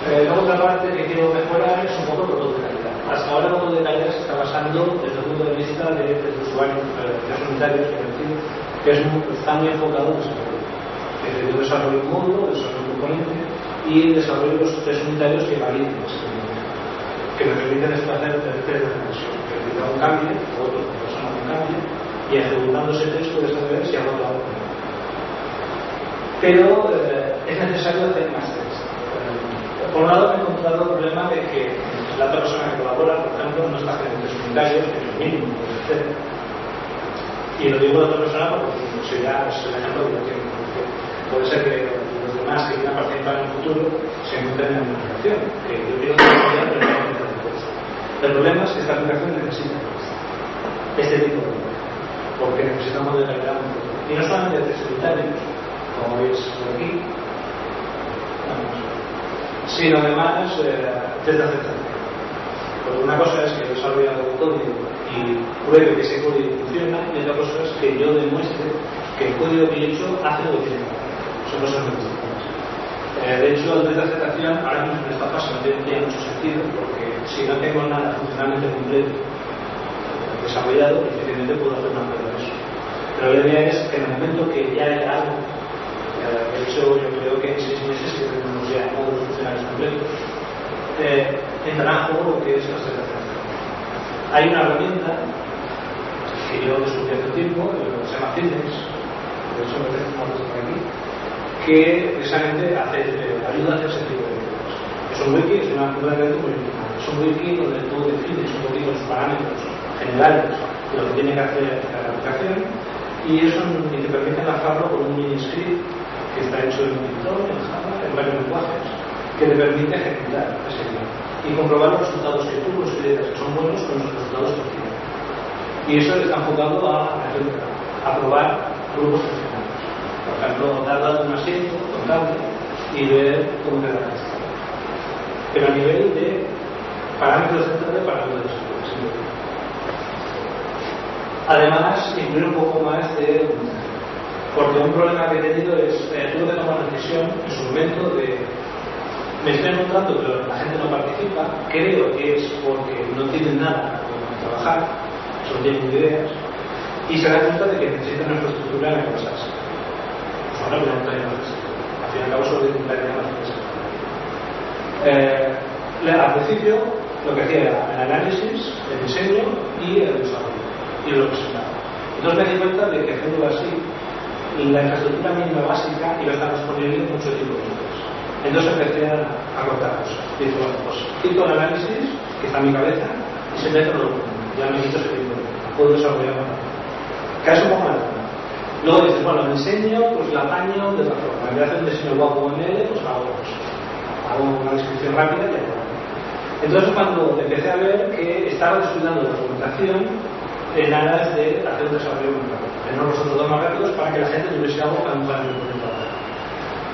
[SPEAKER 2] La otra parte que quiero mejorar es un poco el producto de calidad. Hasta ahora el producto de calidad se está basando desde el punto de vista de usuarios, de unitarios, que está muy enfocado en desarrollo. Yo desarrollo un módulo, desarrollo un componente y desarrollo los 3 unitarios que validen ese componente, que me permiten hacer el test de conexión, que necesita un cambio, o otra persona un cambio, y ejecutando ese test puedes saber si ha rotado o no. Pero es necesario hacer más test. Por un lado, me he encontrado el problema de que la otra persona que colabora, por ejemplo, no está haciendo test unitarios, que es el mínimo que debe hacer. Y lo digo de otra persona porque si ya es el ejemplo que yo tengo. Puede ser que los demás que quieran participar en el futuro se encuentren en una aplicación, que yo quiero desarrollar perfectamente después. El problema es que esta aplicación necesita este tipo de cosas, porque necesitamos de calidad un poco. Y no solamente de test unitarios, como veis por aquí, sino además test de aceptación. Porque una cosa es que yo desarrolle algún código y pruebe que ese código funciona, y otra cosa es que yo demuestre que el código que he hecho hace lo que tiene que hacer. Son cosas muy distintas. De hecho, el test de aceptación ahora mismo en esta fase no tiene mucho sentido, porque si no tengo nada funcionalmente completo desarrollado, difícilmente puedo hacer una prueba de eso. Pero la idea es que en el momento que ya haya algo, de hecho yo creo que en 6 meses que tenemos ya módulos funcionales completos, entrará en juego lo que es la aceptación. Hay una herramienta que yo descubrí hace tiempo, que se llama Fitness, de hecho lo tenemos por aquí, que precisamente ayuda a hacer ese tipo de cosas. Es un wiki, es una herramienta muy útil. Es un wiki donde tú defines un poquito los parámetros generales de lo que tiene que hacer la aplicación y eso te permite enlazarlo con un mini script que está hecho en Python, en Java, en varios lenguajes, que te permite ejecutar ese guión y comprobar los resultados que tú consideras que son buenos con los resultados que tienes. Y eso está enfocado a probar grupos funcionales. Por ejemplo, darle un asiento, contarle y ver cómo queda la lista. Pero a nivel de parámetros de parámetros de desarrollo. Además, incluir un poco más de documentación. Porque un problema que he tenido es, tuve que tomar una decisión en su momento de me estoy encontrando pero la gente no participa, creo que es porque no tienen nada para trabajar, solo tienen ideas, y se da cuenta de que necesitan una infraestructura en la que basarse. Pues ahora no tenemos infraestructura. Al fin y al cabo solo tienen que tener más infraestructura. Al principio lo que hacía era el análisis, el diseño y el desarrollo, y lo presentaba. Entonces me di cuenta de que haciéndolo así, la infraestructura mínima básica iba a estar disponible en mucho tiempo después. Entonces empecé a cortar cosas. Digo, bueno, pues quito el análisis que está en mi cabeza y se mete lo ya me quito ese tiempo. Puedo desarrollar más. Cae un poco más. Luego dices, bueno, el diseño, pues la apaño de otra forma. En vez de hacer un diseño guapo en L, pues hago una descripción rápida y ya está. Entonces cuando empecé a ver que estaba descuidando la documentación en aras de hacer un desarrollo muy rápido. Tener los otros dos más rápidos para que la gente tuviese algo para un plan de trabajo.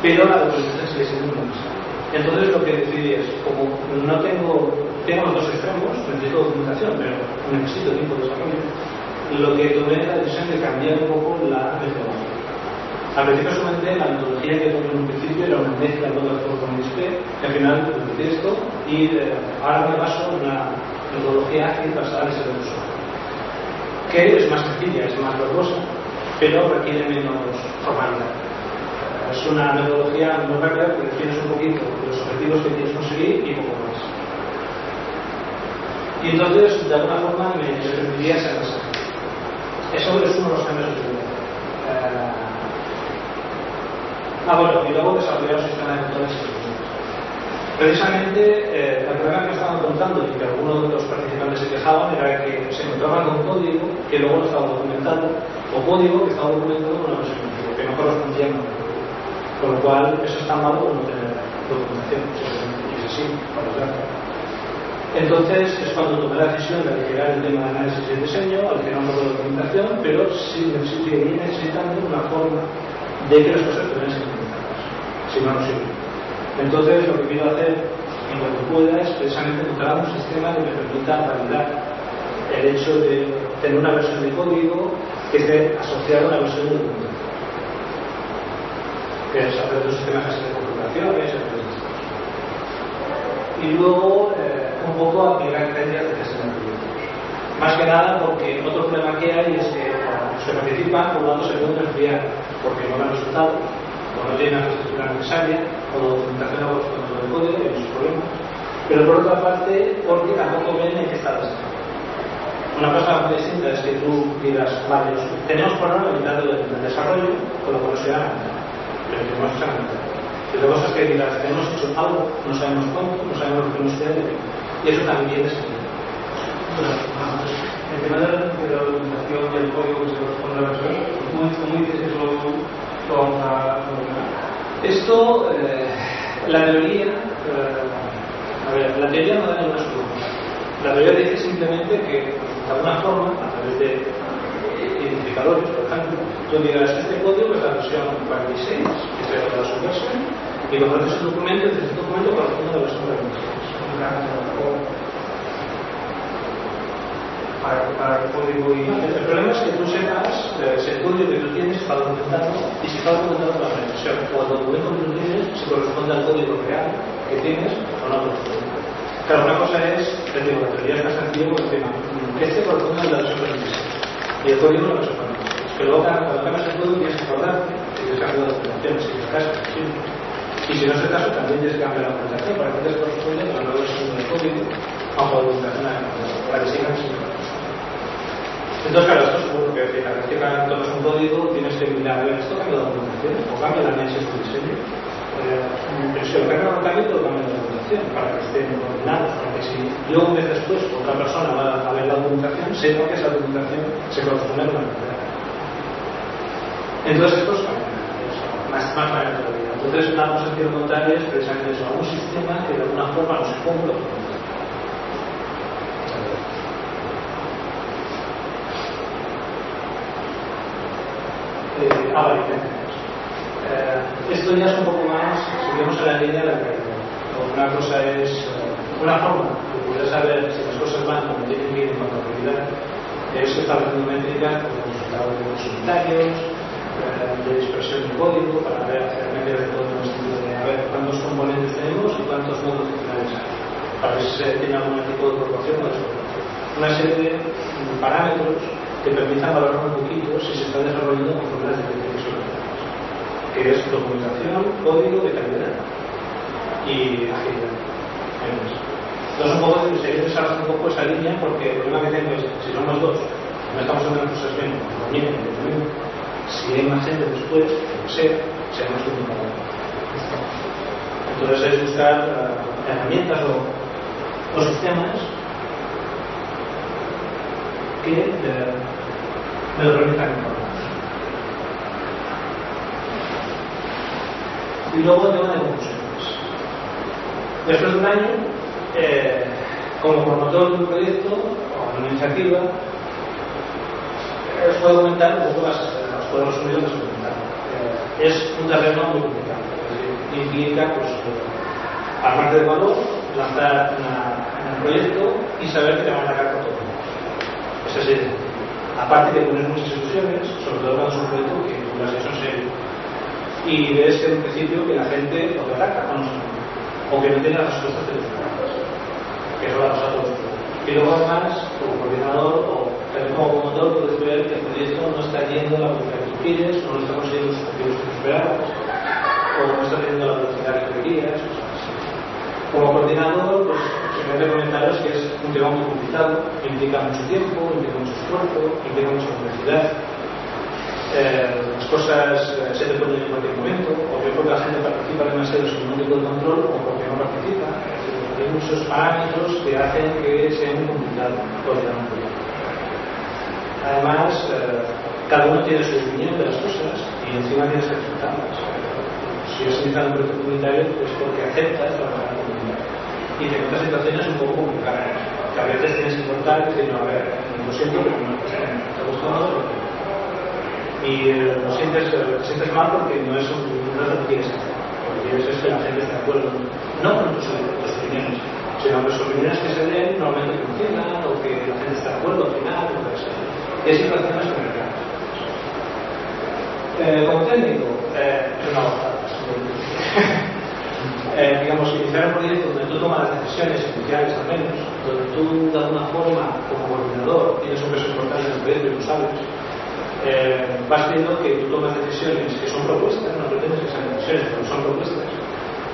[SPEAKER 2] Pero la documentación sigue siendo muy necesaria. Entonces lo que decidí es, como no tengo los dos extremos, necesito documentación, pero necesito tiempo de desarrollo, lo que tomé la decisión de cambiar un poco la metodología. Al principio solamente la metodología que tomé en un principio era una mezcla de todo con XP, que al final utilicé esto, y ahora me baso en una metodología ágil basada en ese uso, que es más sencilla, es más verbosa, pero requiere menos formalidad. Es una metodología muy rápida porque tienes un poquito los objetivos que quieres conseguir y poco más. Y entonces, de alguna forma, me permitiría ser más ágil. Eso es uno de los cambios que tuve. Bueno, y luego desarrollar un sistema de controles y soluciones. Precisamente, el problema que estaban contando y que algunos de los participantes se quejaban era que se encontraban con código que luego no estaba documentado, o código que estaba documentado con una versión antigua, que no correspondía con el código. Con lo cual, eso es tan malo como no tener documentación. Y es así, por desgracia. Entonces, es cuando tomé la decisión de retirar el tema de análisis y diseño, al final no de documentación, pero sí seguir necesitando una forma de que las cosas puedan ser implementadas. Si no, no sirve. Entonces, lo que quiero hacer en cuanto pueda es precisamente encontrar un sistema que me permita validar el hecho de tener una versión de código que esté asociada a una versión de documentación. Que es a través de un sistema de configuraciones, y luego un poco aplicar creencias de gestión de proyectos. Más que nada porque otro problema que hay es que los que participan, por lo tanto, se pueden desviar porque no dan resultados, o no tienen la infraestructura necesaria, o la documentación no corresponde con el código, y hay muchos problemas. Pero por otra parte, porque tampoco ven en qué está desarrollado. Una cosa muy distinta es que tú digas, vale, tenemos por ahora la mitad del desarrollo, con lo cual se gana. Pero tenemos que saber. Y otra cosa es que digas, hemos hecho algo, no sabemos cuánto, no sabemos lo que nos queda, y eso también es
[SPEAKER 1] el tema de la documentación y el código que se corresponde a la versión, ¿cómo dices que lo vamos a documentar?
[SPEAKER 2] Esto, la teoría, la teoría no da ninguna solución. La teoría dice simplemente que, de alguna forma, a través de identificadores, por ejemplo, tú digas, este código es la versión 46, que es la subversión, y cuando haces un documento, este documento corresponde a la versión 46.
[SPEAKER 1] Para el código y...
[SPEAKER 2] El problema es que tú sepas si el código que tú tienes está documentado y si está documentado la versión o el documento que tú tienes se corresponde al código real que tienes o no corresponde. Claro, una cosa es, te digo, la teoría es más sencilla porque este corresponde a la versión 26 y el código no es 26. Pero luego cuando cambias el código tienes que acordarte que tienes que cambiar la documentación, si es el caso, sí. Y si no es el caso, también tienes que cambiar la documentación para que te corresponda a la nueva versión del código bajo la documentación para que sigan sin. Entonces, claro, esto es seguro que cada vez que tocas un código tienes que mirar, a ver, ¿esto cambia la documentación? ¿O cambia la NES de diseño? Si lo cambia o no cambia, pero cambia la documentación para que estén coordinados, para que si yo un mes después otra persona va a ver la documentación, sepa que esa documentación se corresponde con la realidad. Entonces, esto es más manera todavía. Entonces, una cosa que quiero contar es precisamente eso, un sistema que de alguna forma no se cumpla. Vale. Esto ya es un poco más, seguimos en la línea de la calidad. Una cosa es, una forma de poder saber si las cosas van como tienen que ir en cuanto a calidad es estableciendo métricas como resultados de los unitarios, de dispersión de código, para ver medidas de todo en el sentido de a ver cuántos componentes tenemos y cuántos modos funcionales hay, para ver si se tiene algún tipo de proporción o desproporción. Una serie de parámetros que permitan valorar un poquito si se está desarrollando conforme a las directrices originales, que es documentación, código de calidad y agilidad. Entonces, un poco de seguir desarrollando un poco esa línea, porque el problema que tengo es si somos dos, no estamos haciendo las cosas bien, si hay más gente después, lo que sea, seremos complicado. Entonces es buscar herramientas o sistemas que me lo permitan informar. Y luego el tema de conclusiones. Después de un año, como promotor de un proyecto o de una iniciativa, os puedo comentar un poco os puedo resumir lo que os he comentado. Es un terreno muy complicado, es decir, implica pues, armarte de valor, lanzar en el proyecto y saber que te van a sacar por todo. Es así. Aparte que pones muchas ilusiones, sobre todo cuando es un proyecto que tú lo has hecho en serio. Y ves que en un principio que la gente o te ataca o que no tiene las respuestas de los problemas. Que eso va a pasar a todos. Y luego además, como coordinador o también como promotor, puedes ver que el proyecto no está yendo a la velocidad que tú quieres, o no está consiguiendo los objetivos que tú esperabas, o no está teniendo la velocidad que tú querías. Como coordinador, pues simplemente comentaros que es un tema muy complicado, implica mucho tiempo, implica mucho esfuerzo, implica mucha complejidad. Las cosas se te ponen en cualquier momento, o bien porque la gente participa demasiado sin ningún tipo de control, o porque no participa. Hay muchos parámetros que hacen que sea muy complicado coordinar un proyecto. Además, cada uno tiene su opinión de las cosas y encima tienes que aceptarlas. Si has iniciado un proyecto comunitario, pues porque aceptas trabajar comunitario. Y te encuentras situaciones un poco complicadas, que a veces tienes que contar y decir, no, a ver, lo siento, pero no está gustando. Y lo sientes mal porque no es lo que quieres hacer. Lo que quieres es que la gente esté de acuerdo, no con tus opiniones, sino con las opiniones que se den normalmente funcionan o que la gente está de acuerdo al final, o lo que sea. Y hay situaciones complicadas. Como técnico, es una bajada. Digamos, iniciar un proyecto donde tú tomas las decisiones iniciales al menos, donde tú de alguna forma como coordinador tienes un peso importante en el proyecto y lo sabes, vas viendo que tú tomas decisiones que son propuestas, no pretendes que sean decisiones, pero son propuestas,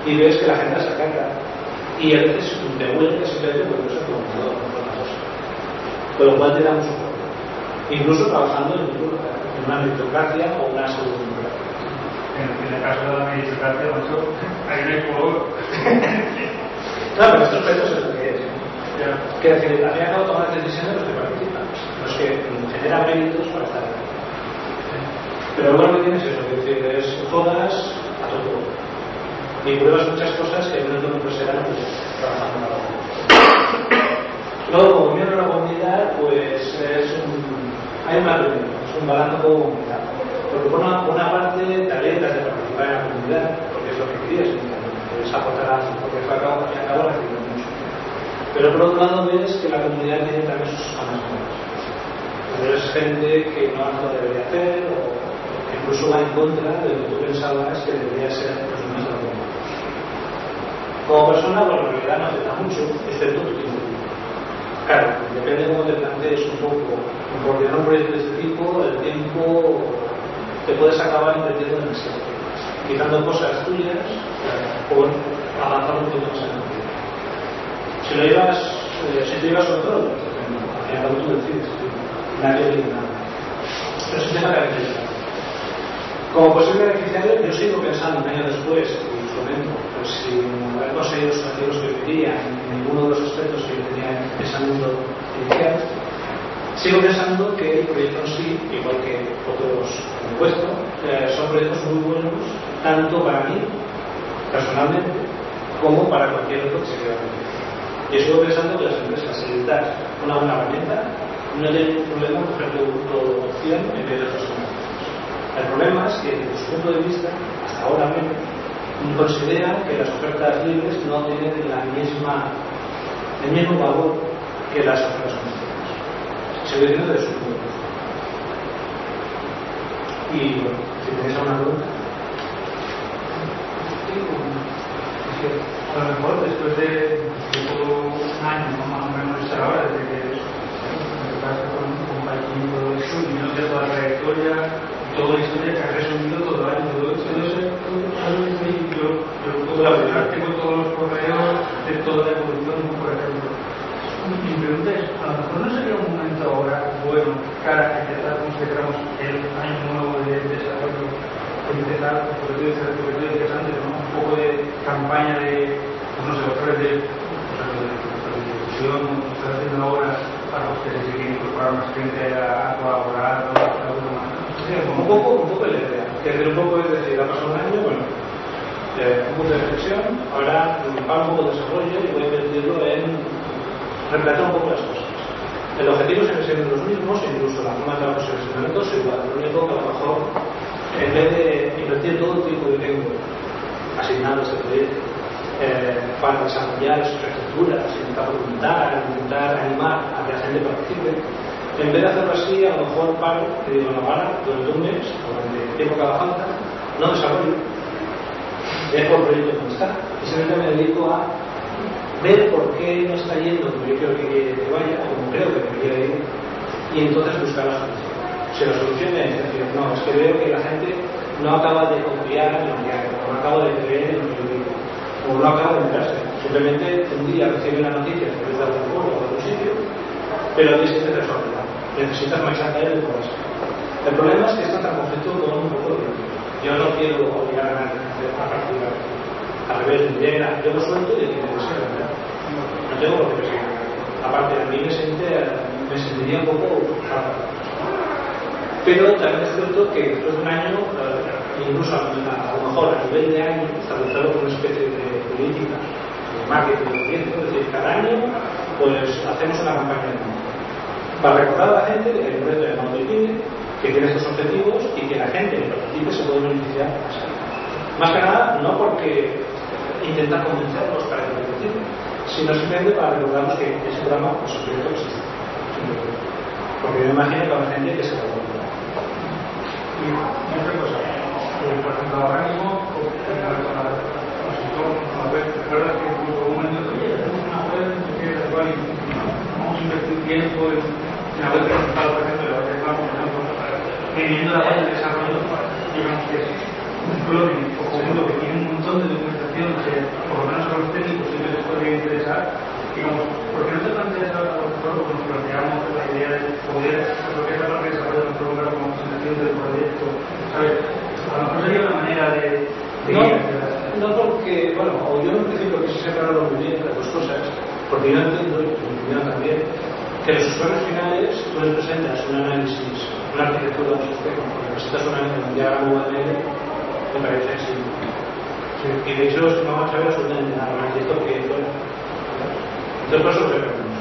[SPEAKER 2] y ves que la gente las acata, y a veces te vuelve simplemente porque eres el coordinador, no por una cosa. Con lo cual te da mucho poder, incluso trabajando en una meritocracia o una pseudo-democracia.
[SPEAKER 1] En el caso de la meritocracia, mucho, ahí no hay color.
[SPEAKER 2] Claro, pero estos proyectos es lo que es. Quiero decir, al fin y al cabo toman las decisiones de los que participan, los que generan méritos para estar ahí. Pero lo bueno que tienes es eso, es decir, es todas a todo. Y pruebas muchas cosas que en un entorno empresarial no puedes trabajando para otro. Luego, como miembro de la comunidad, pues hay un matrimonio, es un balance un poco complicado. Porque por una parte te alegras de participar en la comunidad, porque es lo que querías, puedes aportar algo, porque al fin y al cabo recibir mucho. Pero por otro lado ves que la comunidad tiene también sus zonas buenas. Pero es gente que no lo debería hacer o que incluso va en contra de lo que tú pensabas que debería ser los demás de la. Como persona, bueno, en realidad no afecta mucho, excepto tu tiempo. Claro, depende de cómo te plantees un poco. En coordinar un proyecto de este tipo, el tiempo te puedes acabar invirtiendo demasiado, quitando cosas tuyas por avanzar un poquito más en el tiempo. Si te llevas control, al final tú decides, nadie dice nada. Pero es un tema que hay que pensar. Como posible beneficiario, yo sigo pensando un año después, y os comento, pues sin haber conseguido los objetivos que quería en ninguno de los aspectos que yo tenía en ese mundo inicial, sigo pensando que el proyecto en sí, igual que otros como puesto, son proyectos muy buenos, tanto para mí, personalmente, como para cualquier otro que se quiera hacer. Y sigo pensando que las empresas, si les das una buena herramienta, no tienen ningún problema en coger tu opción en vez de otras herramientas. El problema es que, desde su punto de vista, hasta ahora mismo, consideran que las ofertas libres no tienen el mismo valor que las ofertas comerciales. Se ve desde su punto de vista. Y bueno, si tenéis alguna pregunta.
[SPEAKER 1] A lo mejor después de todo un año, ¿no? Más o menos estar ahora, desde que empezaste con Paiquín y todo eso, y no sé toda la trayectoria, toda la historia que has resumido todo el año, todo eso, yo tengo todos los correos de toda la evolución, por ejemplo. Mi pregunta es, a lo mejor no sería un momento ahora bueno, cara a empezar, como si dijéramos, el año nuevo de desarrollo, empezar, porque tú dices antes, ¿no? Un poco de campaña de, no sé, otra vez de difusión, como estás haciendo ahora, para los que se quieren incorporar más gente a colaborar, de alguna manera.
[SPEAKER 2] Sí, un poco la idea. Un poco es decir, ha pasado un año, bueno, un poco de reflexión, ahora para un poco de desarrollo y voy a invertirlo en replantear un poco las cosas. El objetivo sigue siendo los mismos, incluso la forma de trabajo sigue siendo igual. Lo único que a lo mejor, en vez de invertir todo el tiempo que tengo asignado a este proyecto para desarrollar sus estructuras, intentar preguntar, intentar animar a que la gente participe, en vez de hacerlo así, a lo mejor paro y digo, no, ahora, durante un mes, durante el tiempo que haga falta, no desarrollo, dejo el proyecto como está y simplemente me dedico a ver por qué no está yendo como yo quiero que vaya, o como creo que debería ir, y entonces buscar la solución. Si la solución es decir, no, es que veo que la gente no acaba de confiar en lo que hago, o no acaba de creer en lo que yo digo, o no acaba de enterarse. Simplemente un día recibe una noticia que es de algún pueblo o de algún sitio, pero al día siguiente te sorprende. Necesitas maxar él y todo eso. El problema es que está tan conflicto con un poco de tiempo. Yo no quiero obligar a nadie a participar. Al revés, yo lo suelto y el que me desea, ¿verdad? No tengo por qué perseguir. Aparte, a mí me sentiría un poco frustrado. Pero también es cierto que después de un año, incluso a lo mejor a nivel de año, establecerlo como una especie de política, de marketing, de proyecto, es decir, cada año pues hacemos una campaña de marketing para recordar a la gente que hay un proyecto de Mauritania, que tiene estos objetivos y que la gente que participe se puede beneficiar más que nada, no porque intentar convencerlos para que participen, sino simplemente para recordarnos que ese programa, pues el proyecto existe. Porque yo me imagino que habrá gente que se lo va a olvidar.
[SPEAKER 1] Y otra cosa, por ejemplo, ahora mismo, con la web, la verdad es que por un momento, oye, tenemos una web que es igual y vamos a invertir tiempo en la web principal, por ejemplo, la web por ejemplo, teniendo la base de desarrollo, digamos que es un plugin o conjunto que tiene un montón de documentación que, por lo menos a los técnicos, sí les podría interesar, digamos, ¿por qué no te planteas a lo mejor o nos planteamos la idea de poder, lo que es la parte de desarrollo de nuestro lugar como presentación del proyecto, ¿sabes? A lo mejor sería una manera de
[SPEAKER 2] no porque, bueno, o yo en principio quise separarlo muy bien las dos cosas, porque yo entiendo, y mi opinión también, que los usuarios finales tú les presentas un análisis, una arquitectura de un sistema, porque presentas un diagrama UML, me parece así. Sí. Y de hecho es que no vamos a ver absolutamente nada más de esto que, bueno, entonces por eso preparamos.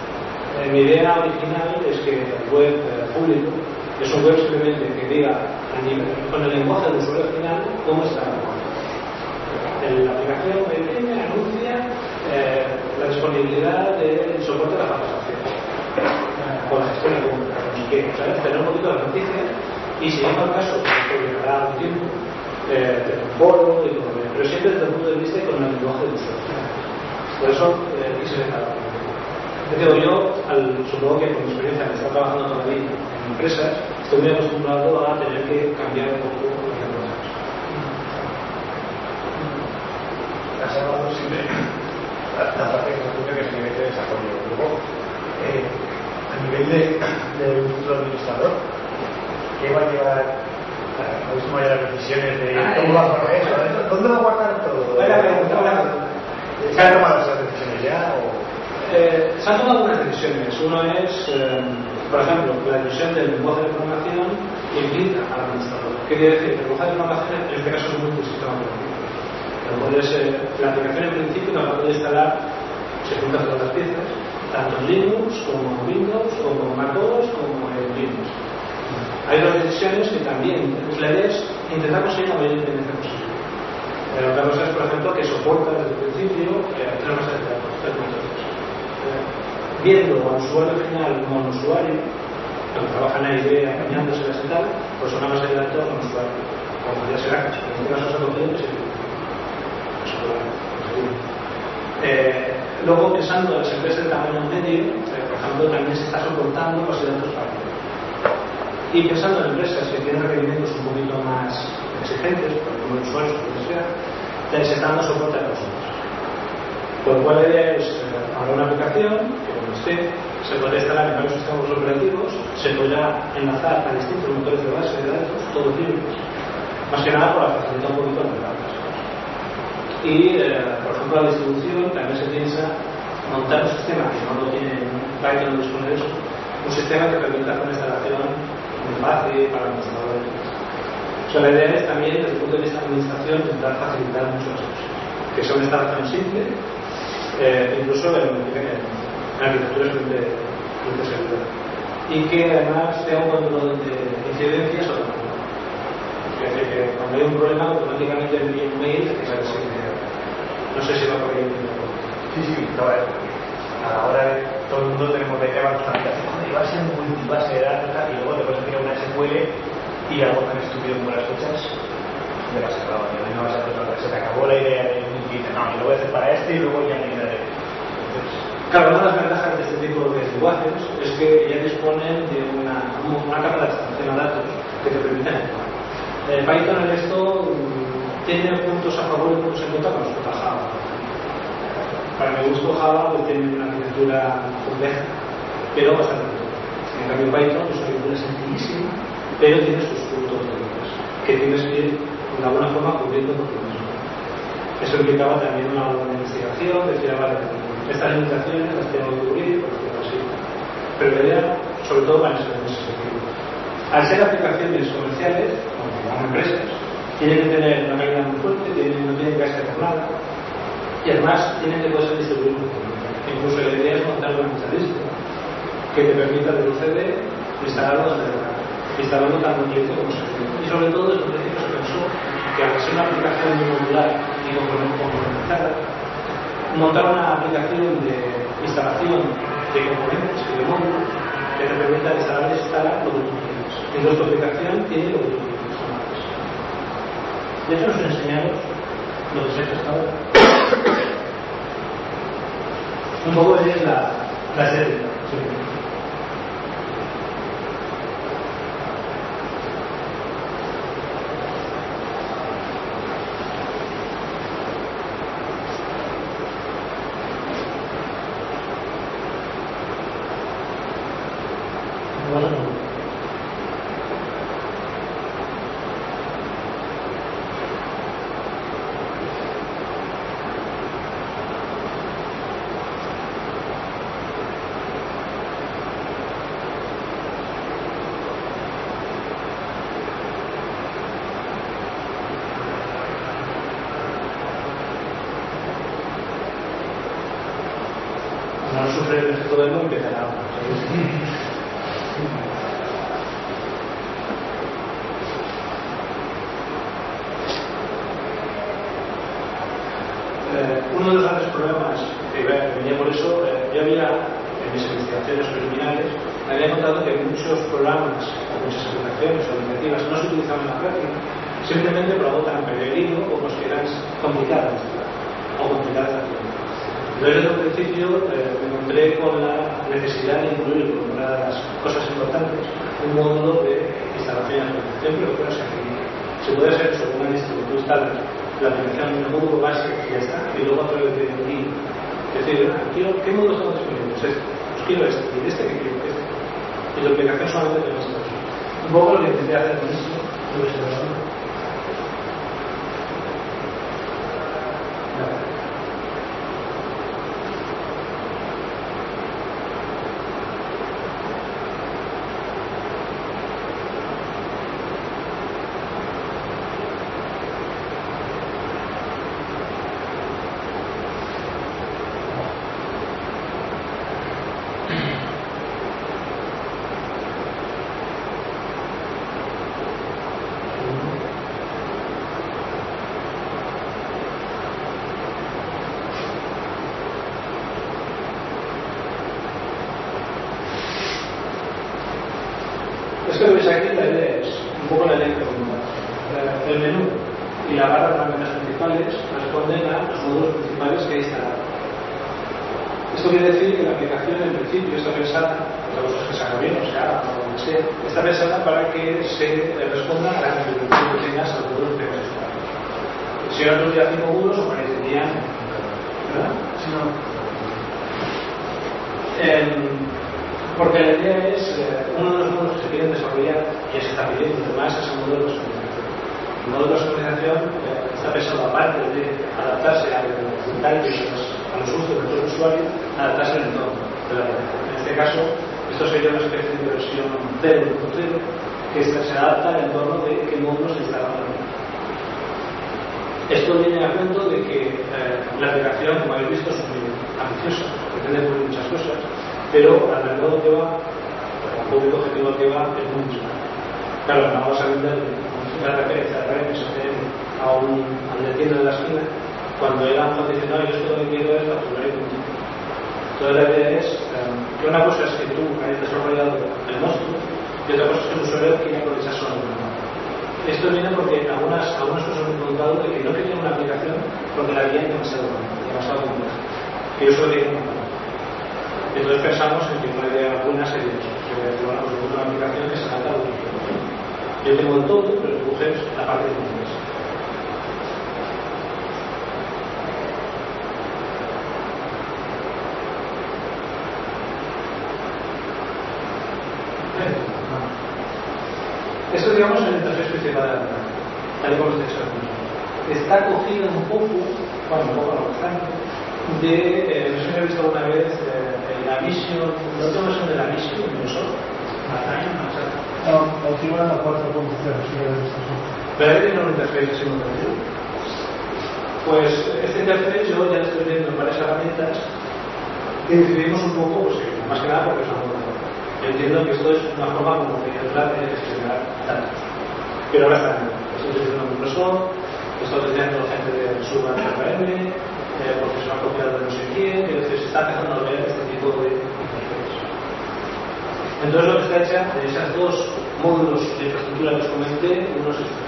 [SPEAKER 2] Mi idea original es que el web público es un web simplemente que diga con el lenguaje del usuario final cómo está la aplicación anuncia la disponibilidad del soporte de la capacitación. con la gestión de compra, con qué, ¿sabes? Tener un poquito de las noticias y si llega el caso, que llegará un tiempo, tener un foro y todo, pero siempre desde el punto de vista y con el lenguaje de usuario. Por eso quise dejar. Digo, yo, supongo que con mi experiencia de estar trabajando todavía en empresas, estoy muy acostumbrado a tener que cambiar un poco las cosas.
[SPEAKER 3] Has hablado siempre la parte que se escucha que es el nivel de desarrollo. Luego, a nivel de un futuro administrador, ¿qué va a llevar a tomar las decisiones de cómo va a poner eso? ¿Dónde va a guardar todo? ¿Se han tomado esas decisiones ya?
[SPEAKER 2] Se han tomado algunas decisiones. Uno es, por ejemplo, la decisión del lenguaje de programación implica al administrador. ¿Qué quiere decir? El lenguaje de programación en este caso es muy del sistema operativo. La aplicación en principio la puede instalar, se juntan todas las piezas, tanto en Linux como en Windows, como en MacOS, como en Linux. Hay dos decisiones que también, pues la idea es intentar conseguir la mayor independencia posible. Otra cosa es, por ejemplo, que soporta desde el principio tres bases de datos, tres motores. Viendo al usuario final como al usuario, cuando trabaja en la idea, apañándoselas y tal, pues una base de datos con usuario, como ya será, en este caso son docentes y luego pensando en las empresas de tamaño medio, por ejemplo, también se está soportando los datos rápidos. Y pensando en empresas que tienen requerimientos un poquito más exigentes, por ejemplo, usuarios, lo que sea, se está dando soporte a nosotros. Por lo cual la idea es habrá una aplicación que cuando esté se podrá instalar en varios sistemas operativos, se podrá enlazar a distintos motores de base de datos, todos libres, más que nada para facilitar un poquito las datos. Y, por ejemplo, la distribución también se piensa montar un sistema que no lo tiene Python, no dispone de eso, un sistema que permita una instalación muy fácil para los administradores. O sea, la idea es también, desde el punto de vista de administración, intentar facilitar mucho las cosas. Que sea una instalación simple, incluso en arquitecturas de seguridad. Y que además sea un control de incidencias automático. Es decir, que cuando hay un problema, automáticamente envíe un mail que sabe si no sé si va por ahí.
[SPEAKER 3] Sí, no, a la hora de todo el mundo tenemos la idea bastante y va a ser multibase de datos y luego te puedes tirar una SQL y algo tan estúpido como las fechas de la cerrada. No vas a hacer otra. Se te acabó la idea de un dice, no, y lo voy a hacer para este y luego ya me quedaré.
[SPEAKER 2] Claro, una de las ventajas de este tipo de lenguajes es que ya disponen de una capa de abstracción a datos que te permiten actuar. Python en esto tiene puntos a favor y puntos en contra con respecto a Java. Para mi gusto Java pues, tiene una arquitectura compleja, pero bastante compleja. En cambio Python es una arquitectura sencillísima, pero tiene sus puntos débiles, que tienes que ir de alguna forma cubriendo por ti mismo. Eso implicaba también una investigación, decir, vale, estas limitaciones las tengo que cubrir, por decirlo así. Pero la idea, sobre todo, van a ser en ese sentido. Al ser aplicaciones comerciales, como empresas, tienen que tener una calidad muy fuerte, no tienen que hacer nada y además tienen que poder ser distribuidos. Incluso la idea es montar una mucha lista que te permita desde un CD instalarlo donde instalando tanto un cliente como se puede. Y sobre todo desde un principio se pensó que al ser una aplicación muy modular y complementada, montar una aplicación de instalación de componentes y de módulos que te permita instalar y desinstalar lo que tú quieres. Entonces tu aplicación tiene lo que tú quieres. De hecho, os enseñaros lo que se ha hecho hasta ahora. Un poco es la estética. Sí. No sufre el efecto del mundo y empezará. Uno de los grandes problemas que venía por eso, yo había en mis investigaciones preliminares, me había notado que muchos programas o muchas aplicaciones o iniciativas no se utilizaban en la práctica simplemente por algo tan peregrino como si eran complicadas o complicadas de hacer. Entonces, desde un principio me encontré con la necesidad de incluir como una de las cosas importantes un módulo de instalación y actualización, pero que fuera sencillo. Se puede hacer sobre una lista que tú instalas la aplicación en el módulo base y ya está, y luego a través de ti decir, ¿qué módulos estamos disponibles? Pues quiero este, y este que quiero este. Y la aplicación solamente tenemos esto. Un poco lo que intenté hacer con esto, lo que se nos da. Esto que veis aquí, la idea es un poco la idea que comentaba. El menú y la barra de herramientas principales responden a los módulos principales que hay instalados. Esto quiere decir que la aplicación en principio está pensada, otra cosa es que se haga bien, o sea, o lo que sea, está pensada para que se responda a la configuración que tengas a los módulos que tengas instalados. Si ahora tuviera 5 módulos, aparecerían, ¿verdad? Si no. Porque la idea es, uno de los módulos que se quieren desarrollar, y se está pidiendo además, es el modelo de personalización. El modelo de personalización está pensado, aparte de adaptarse a los usos de todo el usuario, adaptarse al entorno de la aplicación. En este caso, esto sería una especie de versión 0.0 que se adapta al entorno de qué módulos se instalan. Esto viene a cuento de que la aplicación, como habéis visto, es muy ambiciosa, pretende cubrir muchas cosas, pero al mercado que va, al público objetivo que va, es mucho. Claro, no vamos a vender un CRM al de tienda de la esquina cuando él a lo mejor dice, no, yo esto lo que quiero es facturar y punto. Entonces la idea es que una cosa es que tú hayas desarrollado el monstruo y otra cosa es que el usuario quiera aprovechar solo el monstruo. Esto viene porque algunas cosas me han preguntado de que no querían una aplicación porque la guía es demasiado compleja, que yo solo quería una. Entonces pensamos en que una idea buena sería eso, que bueno, pues una aplicación que se adapta a lo que quiero. Yo tengo el todo, pero tú coges la parte que tienes. Esto, digamos, es el interfaz principal de la aplicación, tal y como está hecho aquí. Está cogido un poco, bueno, un poco no bastante, de, no sé si he visto alguna vez la Vision, la última versión de la Vision, incluso,
[SPEAKER 3] la última es la 4.0, sí que he visto.
[SPEAKER 2] ¿Pero ahí tiene un interfaz así muy parecido? Pues este interfaz yo ya estoy viendo en varias herramientas y decidimos un poco, pues más que nada porque son muy mejor. Yo entiendo que esto es una forma como que entrar en gestionar datos. Pero ahora está bien. Esto es utilizando Microsoft, esto está utilizando gente de Suban CRM, porque se va a copiar de no sé quién, que se está empezando a ver este tipo de interfaces. Entonces lo que está hecha de esos dos módulos de infraestructura que os comenté, uno es este.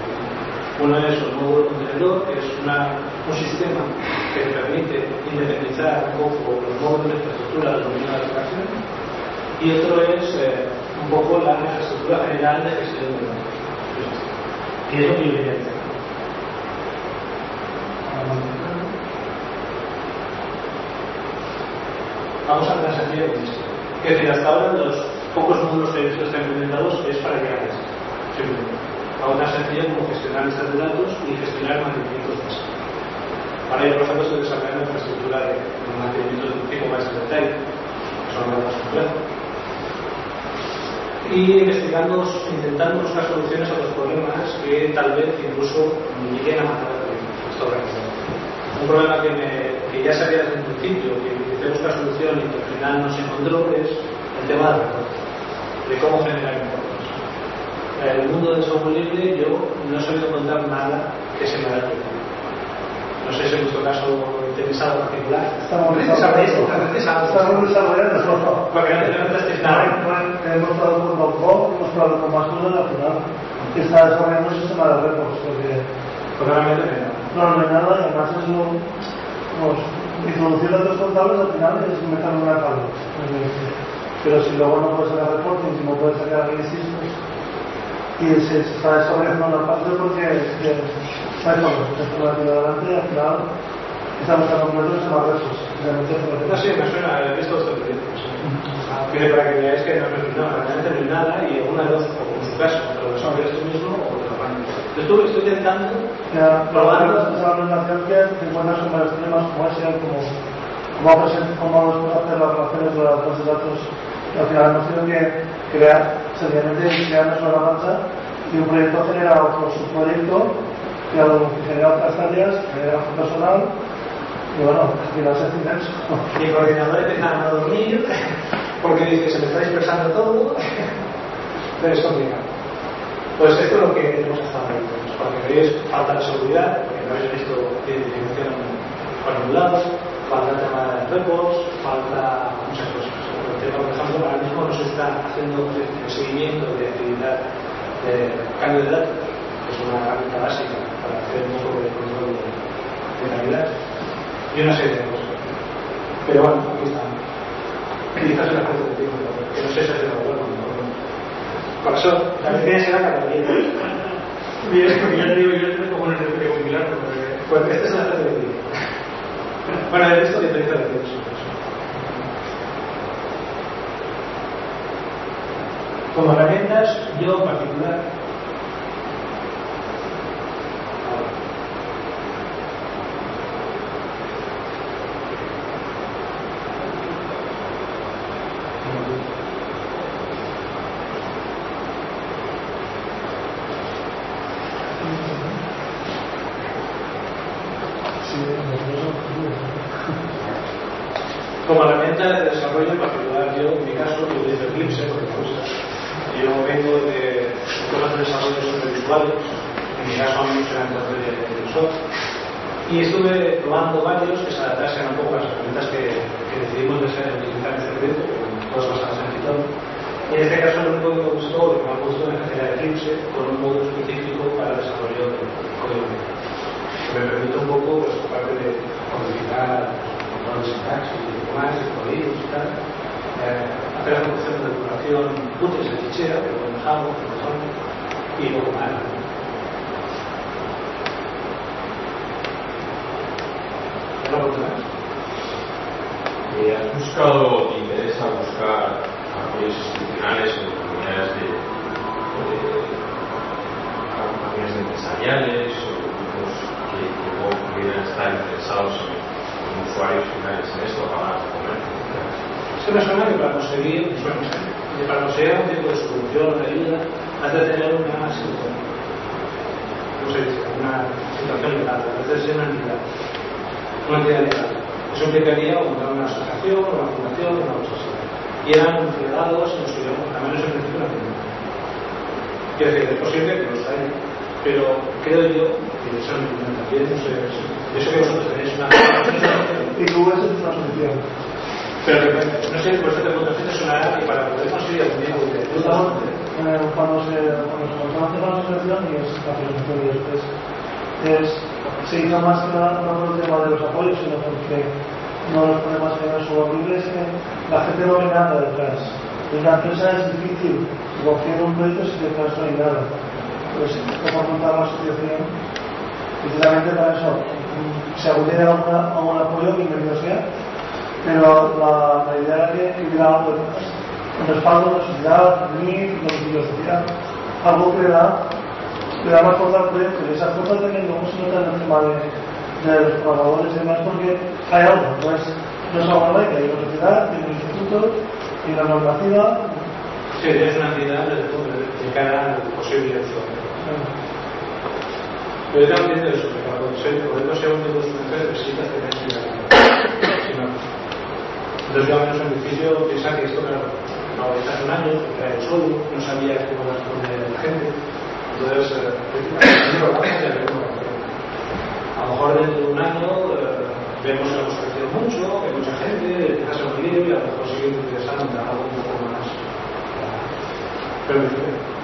[SPEAKER 2] Uno es el módulo contenedor, que es un sistema que te permite independizar un poco los módulos de infraestructura de dominio de la aplicación, y otro es un poco la infraestructura general de gestión de datos, que es lo que yo quería hacer. Vamos a transaccionar con esto. Es decir, hasta ahora los pocos módulos que he visto están implementados es para llegar a esto. Simplemente. Algo tan sencillo como gestionar listas de datos y gestionar mantenimientos de esto. Ahora yo, por ejemplo, estoy desarrollando infraestructura de mantenimientos de un tipo más de detalle, que son más complejos. Y intentando buscar soluciones a los problemas que tal vez incluso lleguen a matar esta organización. Un problema que ya sabía desde un principio, que intenté buscar solución y que al final no se encontró, es el tema del reporte, de cómo generar informes. En el mundo del software libre yo no he sabido encontrar nada que se me haya aplicado. No sé si en vuestro caso tenéis algo particular.
[SPEAKER 3] Estamos desarrollando.
[SPEAKER 2] Porque no estáis nada.
[SPEAKER 3] Hemos probado con Dogpop, hemos probado con más cosas al final. Que está desarrollando un sistema de repos.
[SPEAKER 2] Porque realmente
[SPEAKER 3] no hay nada, y además es introducir datos contables al final es meter una tabla. Pero si luego no puedes sacar reporting, si no puedes sacar análisis, y se está desarrollando una parte porque esto lo ha ido adelante y al final estamos tan completos en más retos.
[SPEAKER 2] No, sí, me suena, he visto estos proyectos. Mire, para que veáis que realmente no hay nada y alguna de dos, o en su caso, te lo desarrollas tú mismo o te lo mandas. Estoy intentando
[SPEAKER 3] probando esa organización que encuentras con varios temas como ese, cómo hacer las relaciones de las bases de datos. Y al final hemos tenido que crear, sencillamente crearnos sobre la marcha, y un proyecto genera otro subproyecto, que genera otras tareas, genera otro personal, y bueno, al final se hace inmenso.
[SPEAKER 2] Mi coordinador empieza a dormir porque dice, se me está dispersando todo, pero es complicado. Pues esto es lo que hemos estado viendo. Para que veáis, falta de seguridad, porque no habéis visto identificación por un lado, falta el tema de reports, falta muchas cosas. Por ejemplo, ahora mismo no se está haciendo el seguimiento de actividad de cambio de datos, que es una herramienta básica para hacer un poco de control de calidad, y una serie de cosas. Pero bueno, aquí están. Quizás el aspecto de tiempo, que no sé si es de acuerdo o no. Por eso, también tiene que ser la categoría.
[SPEAKER 1] Mira, porque ya te digo, yo tengo como un ejemplo de compilar,
[SPEAKER 2] pues este es el aspecto de tiempo. Bueno, he visto que te dice de eso. Como herramientas, yo en particular, como herramienta de desarrollo en particular, yo en mi caso utilizo Eclipse porque me gusta. Yo vengo de cosas de desarrollo sobre visuales, en mi caso a mí me gusta el software, y estuve probando varios que se adaptasen un poco a las herramientas que decidimos utilizar en este proyecto, todas basadas en Python. En este caso lo único que me gustó, lo que me ha gustado es hacer Eclipse con un modo específico para el desarrollo del código. Me permite un poco, pues, aparte de codificar control de sintaxis y demás, y códigos y tal, hacer la función de depuración útiles de fichera, que lo dejamos, y poco más. ¿Alguna pregunta más?
[SPEAKER 4] ¿Has buscado o te interesa buscar apoyos institucionales o comunidades de empresariales o grupos que luego pudieran estar interesados en usuarios finales en esto para comer?
[SPEAKER 2] Es que me suena que para conseguir un tipo de solución o de ayuda has de tener una situación, ¿cómo se dice? Una situación legal, has de ser una entidad legal. Eso implicaría montar una asociación, una fundación, una cosa así. Y eran ciudadanos y nos íbamos, al menos en principio, una comunidad. Quiero decir, es posible que los haya, pero creo yo, y eso también, no sé, yo sé que vosotros tenéis una
[SPEAKER 3] y tú esa es una solución.
[SPEAKER 2] pero que, no sé, por eso te pregunto, ¿qué te sonará? Y para poder conseguir algún tipo de
[SPEAKER 3] cuando se hace la asociación y es la filosofía de después se hizo más que nada no por el tema de los apoyos, sino porque uno de los problemas que nos horrible es que la gente no ve nada detrás. En una empresa es difícil confiar en un proyecto si detrás no hay nada. Pues cómo montar una asociación precisamente para eso. Si algún día hay algún apoyo, bienvenido sea, pero la idea era que hubiera algo detrás. Un respaldo, una sociedad, filosofía, algo que le da más fuerza al proyecto, y esas fuerzas también luego se notan en el tema de los programadores y demás, porque hay algo, no es algo nuevo, hay una sociedad, hay un instituto, y una normativa.
[SPEAKER 2] Sí, es una entidad de cara al posible usuario. Pero yo también entiendo eso, que para poder ser un tipo de solución necesitas tener seguridad. Entonces yo al menos en mi sitio piensa que esto, claro, no estás un año, era yo solo, no sabía cómo responder a la gente. Entonces, a lo mejor dentro de un año vemos que hemos crecido mucho, que mucha gente empieza a ser un vídeo y a lo mejor sigue interesando en algo un poco más. Pero